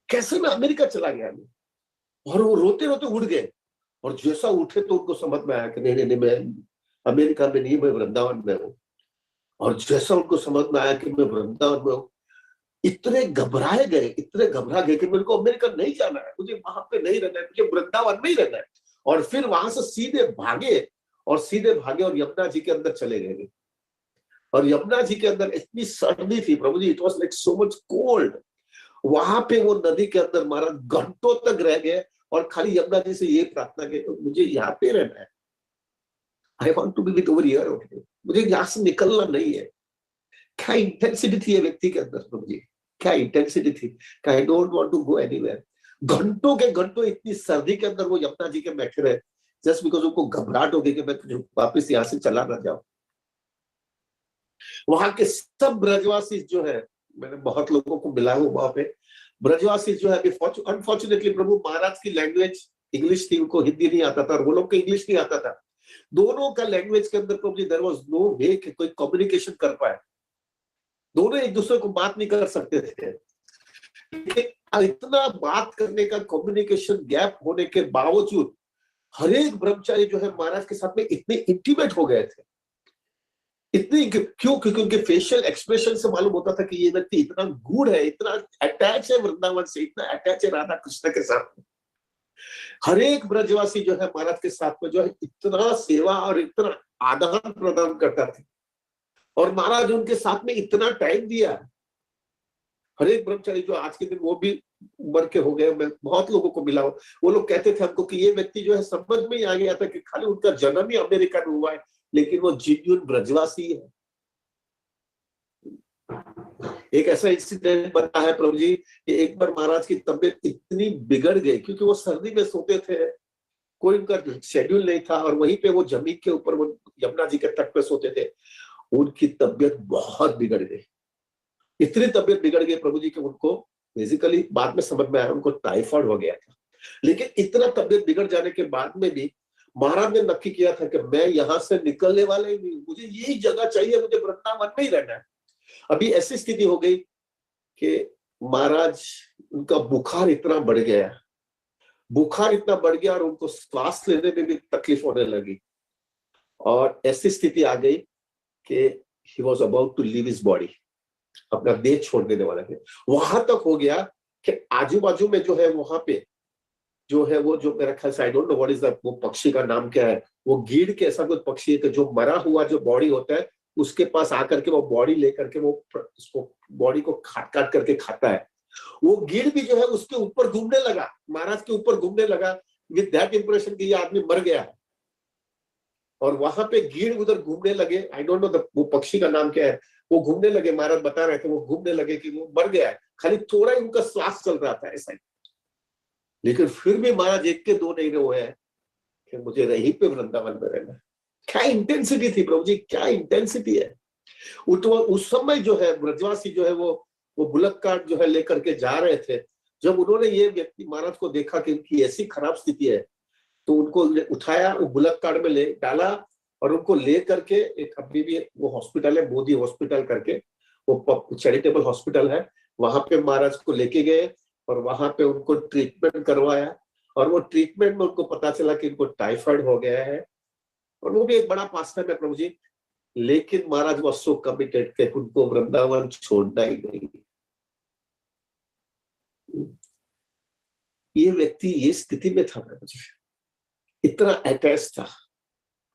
कैसे मैं अमेरिका चला गया मैं। और वो रोते रोते उठ गए, और जैसा उठे तो उनको समझ में आया कि नहीं, मैं अमेरिका में नहीं, मैं वृंदावन में हूँ। और जैसा उनको समझ में आया कि मैं वृंदावन में हूँ, इतने घबरा गए कि मेरे को अमेरिका नहीं जाना है, मुझे वहां पे नहीं रहना है, मुझे वृंदावन में ही रहना है। और फिर वहां से सीधे भागे और यमुना जी के अंदर चले गए। और यमुना जी के अंदर इतनी सर्दी थी प्रभु जी, it was like so much cold. वहां पे वो नदी के अंदर महाराज घंटों तक रह गए, और खाली यमुना जी से ये प्रार्थना की, मुझे यहाँ पे रहना है, I want to be with over here, मुझे यहाँ से निकलना नहीं है। क्या इंटेंसिटी थी ये व्यक्ति के अंदर प्रभु जी, क्या इंटेंसिटी थी, I don't want to go anywhere. घंटों के घंटों इतनी सर्दी के अंदर वो यमुना जी के बैठे रहे, जस्ट बिकॉज उनको घबराहट हो गई कि मैं वापस यहाँ से चला ना जाऊं। वहां के सब ब्रजवासी जो है, मैंने बहुत लोगों को मिला हूं वहां पे, ब्रजवासी जो है अनफॉर्चुनेटली प्रभु महाराज की लैंग्वेज इंग्लिश थी, उनको हिंदी नहीं आता था और वो लोग को इंग्लिश नहीं आता था। दोनों का लैंग्वेज के अंदर प्रभु जी देयर वाज नो वे कि कोई कम्युनिकेशन कर पाए, दोनों एक दूसरे को बात नहीं कर सकते थे। इतना बात करने का कम्युनिकेशन गैप होने के बावजूद हर एक ब्रह्मचारी जो है महाराज के साथ में इतने इंटीमेट हो गए थे, इतनी क्यों? क्योंकि उनके फेशियल एक्सप्रेशन से मालूम होता था कि ये व्यक्ति इतना गूढ़ है, इतना अटैच है वृंदावन से, इतना अटैच है राधा कृष्ण के साथ। हर एक ब्रजवासी जो है महाराज के साथ में जो है इतना सेवा और इतना आदान प्रदान करता था, और महाराज उनके साथ में इतना टाइम दिया। हर एक ब्रह्मचारी जो आज के दिन वो भी उम्र के हो गए, मैं बहुत लोगों को मिला हूं, वो लोग कहते थे हमको कि ये व्यक्ति जो है समझ में ही आ गया था कि खाली उनका जन्म ही अमेरिका में हुआ है, लेकिन वो जिन्यून ब्रजवासी है। एक ऐसा इंसिडेंट बनता है प्रभु जी कि एक बार महाराज की तबीयत इतनी बिगड़ गई, क्योंकि वो सर्दी में सोते थे, कोई उनका शेड्यूल नहीं था, और वहीं पे वो जमीन के ऊपर वो यमुना जी के तट पे सोते थे। उनकी तबीयत बहुत बिगड़ गई, इतनी तबीयत बिगड़ गई प्रभु जी कि उनको बेसिकली बाद में समझ में आया उनको टाइफाइड हो गया था। लेकिन इतना तबीयत बिगड़ जाने के बाद में भी महाराज ने नक्की किया था कि मैं यहां से निकलने वाला ही नहीं, मुझे यही जगह चाहिए, मुझे वृंदावन में ही रहना है। अभी ऐसी स्थिति हो गई कि महाराज उनका बुखार इतना बढ़ गया, बुखार इतना बढ़ गया और उनको श्वास लेने में भी तकलीफ होने लगी, और ऐसी स्थिति आ गई कि he was about to leave his body, अपना देह छोड़ देने वाला थे। वहां तक हो गया कि आजू बाजू में जो है वहां पे जो है वो जो मेरा ख्याल से आई don't no what is the, वो पक्षी का नाम क्या है, वो गीड़ के ऐसा कुछ पक्षी है कि जो मरा हुआ जो बॉडी होता है उसके पास आकर के वो बॉडी लेकर के वो उसको बॉडी को काट करके खाता है। वो गीड़ भी जो है उसके ऊपर घूमने लगा, महाराज के ऊपर घूमने लगा विद दैट इंप्रेशन कि ये आदमी मर गया है। और वहां पे गीड़ उधर घूमने लगे, आई डोंट नो वो पक्षी का नाम क्या है, वो घूमने लगे, महाराज बता रहे थे वो घूमने लगे कि वो मर गया है, खाली थोड़ा ही उनका श्वास चल रहा था ऐसा ही। लेकिन फिर भी महाराज एक के दो नहीं रहे हैं कि मुझे रही पे वृंदावन में रहना। क्या इंटेंसिटी थी प्रभु जी, क्या इंटेंसिटी है। उस समय जो है ब्रजवासी जो है वो बुलक कार्ट जो है लेकर के जा रहे थे। जब उन्होंने ये व्यक्ति महाराज को देखा कि उनकी ऐसी खराब स्थिति है, तो उनको उठाया, वो बुलक कार्ट में ले डाला और उनको ले करके एक अभी भी वो हॉस्पिटल है मोदी हॉस्पिटल करके, वो चैरिटेबल हॉस्पिटल है, वहां पे महाराज को लेके गए और वहां पे उनको ट्रीटमेंट करवाया। और वो ट्रीटमेंट में उनको पता चला कि इनको टाइफाइड हो गया है, और वो भी एक बड़ा पास्टर है प्रभु जी, लेकिन महाराज वो सो कमिटेड कि उनको वृंदावन छोड़ना ही नहीं। ये व्यक्ति ये स्थिति में था प्रभु जी, इतना अटैच था।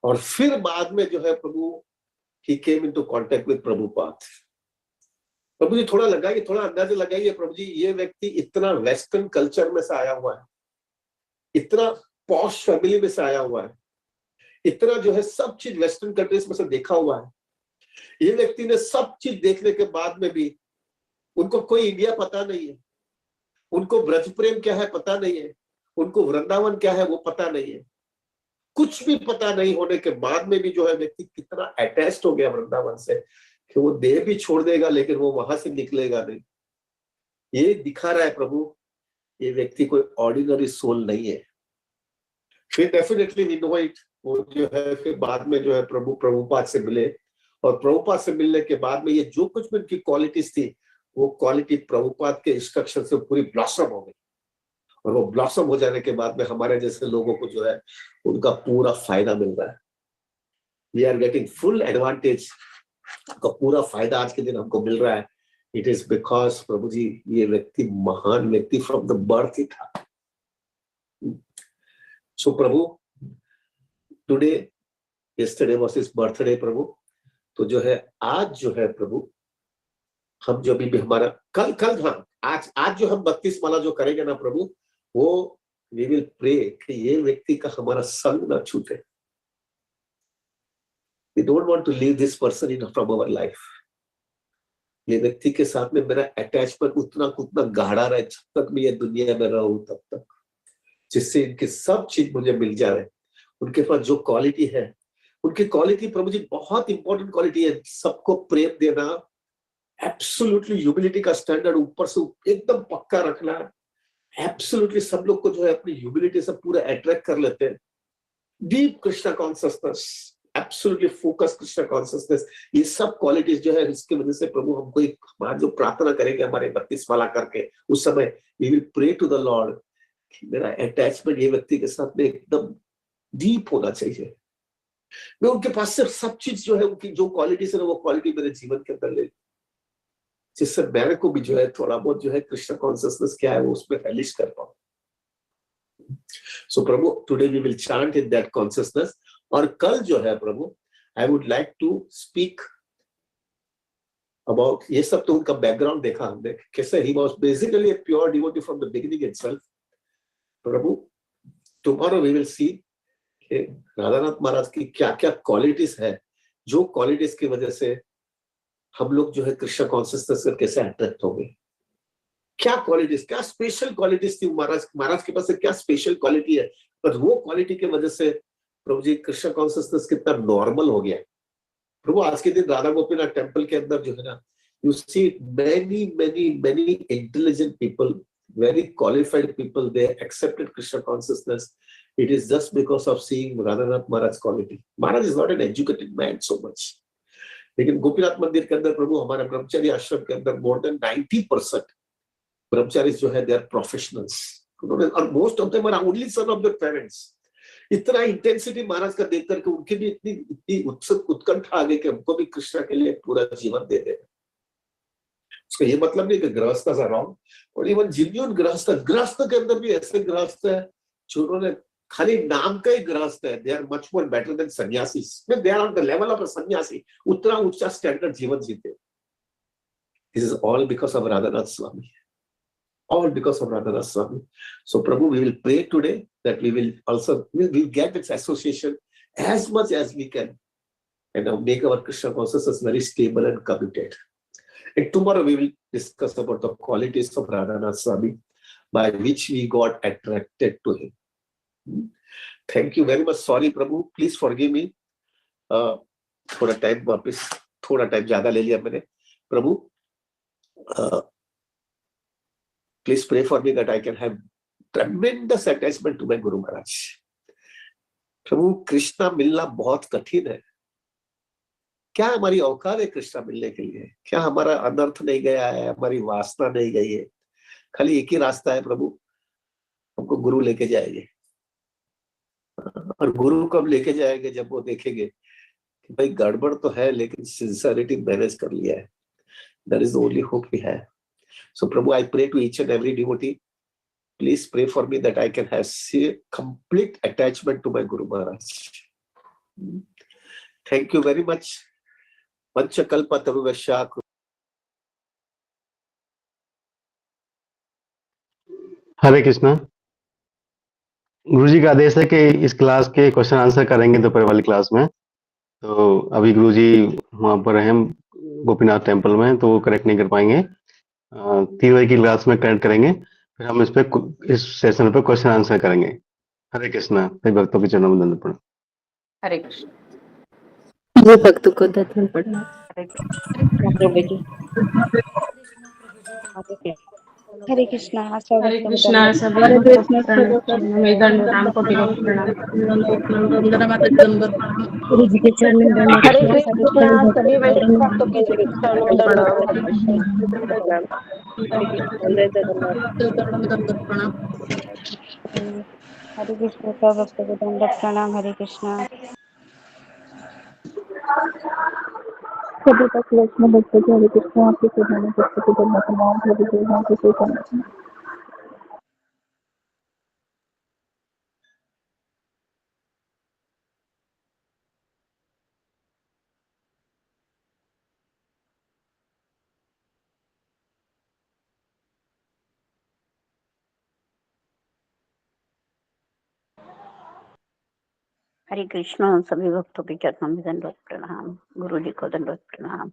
और फिर बाद में जो है प्रभु he came into contact with Prabhupada. प्रभु जी थोड़ा लगाइए, थोड़ा अंदाजा लगाइए प्रभु जी, ये व्यक्ति इतना वेस्टर्न कल्चर में से आया हुआ है, इतना पॉश फैमिली में से आया हुआ है, इतना जो है सब चीज वेस्टर्न कंट्रीज में से देखा हुआ है। ये व्यक्ति ने सब चीज देखने के बाद में भी उनको कोई इंडिया पता नहीं है, उनको ब्रज प्रेम क्या है पता नहीं है, उनको वृंदावन क्या है वो पता नहीं है, कुछ भी पता नहीं होने के बाद में भी जो है व्यक्ति कितना अटैच्ड हो गया वृंदावन से कि वो देह भी छोड़ देगा लेकिन वो वहां से निकलेगा नहीं। ये दिखा रहा है प्रभु ये व्यक्ति कोई ऑर्डिनरी सोल नहीं है। फिर डेफिनेटली वी नो इट, वो जो है फिर बाद में जो है प्रभुपाद से मिले, और प्रभुपाद से मिलने के बाद में ये जो कुछ भी उनकी क्वालिटीज थी वो क्वालिटी प्रभुपाद के इंस्ट्रक्शन से पूरी ब्लॉसम हो गई। और वो ब्लॉसम हो जाने के बाद में हमारे जैसे लोगों को जो है उनका पूरा फायदा मिल रहा है। We are getting full advantage का पूरा फायदा आज के दिन हमको मिल रहा है। इट इज बिकॉज प्रभु जी ये व्यक्ति महान व्यक्ति फ्रॉम द बर्थ ही था। सो प्रभु today yesterday was his birthday प्रभु, तो जो है आज जो है प्रभु हम जो भी हमारा कल हाँ आज जो हम 32 माला जो करेंगे ना प्रभु, वो वी विल प्रे कि ये व्यक्ति का हमारा संग ना छूटे। We don't want to leave this person in from our life. ये व्यक्ति के साथ में मेरा अटैचमेंट उतना उतना गाढ़ा रहे जब तक मैं ये दुनिया में रहूं तब तक, जिससे इनके सब चीज मुझे मिल जाए। उनके पास जो क्वालिटी है, उनकी क्वालिटी प्रभु जी बहुत इंपॉर्टेंट क्वालिटी है, सबको प्रेम देना, एब्सोल्युटली ह्यूमिलिटी का स्टैंडर्ड ऊपर से एकदम पक्का रखना, एब्सोल्युटली सब लोग को जो है अपनी ह्यूमिलिटी से पूरा अट्रैक्ट कर लेते हैं। Deep Krishna consciousness, absolutely focus Krishna consciousness, ये सब क्वालिटीज जो है इसके वजह से प्रभु हमको एक हमारा जो प्रार्थना करेंगे हमारे 32 वाला करके उस समय we will pray to the Lord कि मेरा अटैचमेंट ये व्यक्ति के साथ में एकदम डीप होना चाहिए। मैं उनके पास से सब चीज जो है उनकी जो क्वालिटीज है वो क्वालिटी मेरे जीवन के अंदर ले, जिससे मेरे को भी जो है थोड़ा बहुत जो है कृष्ण कॉन्शियसनेस क्या है वो उसमें रिलीज कर पाऊं। सो प्रभु today we will chant in that consciousness. और कल जो है प्रभु I would like to speak about, ये सब तो उनका बैकग्राउंड देखा हमने कैसे he was basically a pure devotee from the beginning itself. प्रभु टुमारो वी विल सी कि राधानाथ महाराज की क्या क्या क्वालिटीज है, जो क्वालिटीज की वजह से हम लोग जो है कृष्ण कॉन्शियसनेस से कैसे अट्रैक्ट हो गए, क्या क्वालिटीज, क्या स्पेशल क्वालिटीज थी महाराज के पास से, क्या स्पेशल क्वालिटी है, पर वो क्वालिटी की वजह से प्रभु जी कृष्ण कॉन्शियसनेस कितना नॉर्मल हो गया। प्रभु आज के दिन राधा गोपीनाथ टेम्पल के अंदर जो है ना, you see many many many intelligent people, very qualified people, they accepted Krishna consciousness. It is just because of seeing Radhanath Maharaj's quality. Maharaj is not an educated man so much. लेकिन गोपीनाथ मंदिर के अंदर प्रभु हमारे ब्रह्मचारी आश्रम के अंदर more than 90% ब्रह्मचारी जो है they are professionals. और most of them are only son of their parents. इतना इंटेंसिटी महाराज का देख करके उनके भी इतनी उत्कंठा आ गई कि हमको भी कृष्णा के लिए पूरा जीवन दे देना। उसका ये मतलब नहीं कि गृहस्थ आर रॉन्ग, और इवन जिन्यून गृहस्थ के अंदर भी ऐसे गृहस्थ है जो उन्होंने खाली नाम का ही गृहस्थ है, they are much more better than सन्यासी, they are on the level of a सन्यासी, उतना ऊंचा स्टैंडर्ड जीवन जीते। This is all because of Radhanath Swami, all because of Radhanath Swami. So Prabhu, we will pray today that we will also we'll get its association as much as we can and make our Krishna consciousness very stable and committed. And tomorrow we will discuss about the qualities of Radhanath Swami by which we got attracted to him. Thank you very much. Sorry Prabhu, please forgive me. थोड़ा टाइम वापस थोड़ा टाइम ज्यादा ले लिया मैंने। प्रभु please pray for me that I can have tremendous attachment to my Guru Maharaj. प्रभु कृष्णा मिलना बहुत कठिन है। क्या हमारी औकात है कृष्णा मिलने के लिए? क्या हमारा अनर्थ नहीं गया है, हमारी वासना नहीं गई है? खाली एक ही रास्ता है प्रभु, हमको गुरु लेके जाएंगे। और गुरु कब लेके जाएंगे? जब वो देखेंगे कि भाई गड़बड़ तो है लेकिन सिंसियरिटी मैनेज कर लिया है। That is the only hope we have. So Prabhu, I pray to each and every devotee, please pray for me that I can have complete attachment to my Guru Maharaj. Thank you very much. Panchakalpa taruvasya. हरे कृष्णा। गुरुजी का आदेश है कि इस क्लास के क्वेश्चन आंसर करेंगे दोपहर वाली क्लास में। तो अभी गुरुजी वहां पर हैं गोपीनाथ टेम्पल में, तो वो करेक्ट नहीं कर पाएंगे। 3 बजे की क्लास में कनेक्ट करेंगे, फिर हम इस सेशन पे क्वेश्चन आंसर करेंगे। हरे कृष्णा। सभी भक्तों के चरणों में दंड प्रणाम। हरे कृष्ण। सभी भक्तों को दंड प्रणाम। हरे कृष्ण प्रभु जी। हरे कृष्णा। हरे कृष्णा सभी भक्तों को चरणों में दंड प्रणाम, कोटि कोटि प्रणाम। वंदना माता दंडवत प्रणाम। गुरु जी के चरण में दंड हरे प्रणाम। कृष्णा। सभी वैष्णव भक्तों के चरणों में दंडवत प्रणाम। हरे कृष्ण दंडवत प्रणाम। हरे कृष्ण। सब भक्तों को दंडवत प्रणाम। हरे कृष्णा। सभी तक वैष्णव भक्तों को हरे कृष्णा। आपके चरणों में भक्तों को दंडवत प्रणाम। हरे कृष्णा के चरणों में। हरे कृष्णा। सभी भक्तों के चरणों में दंडवत प्रणाम। गुरु जी को दंडवत प्रणाम।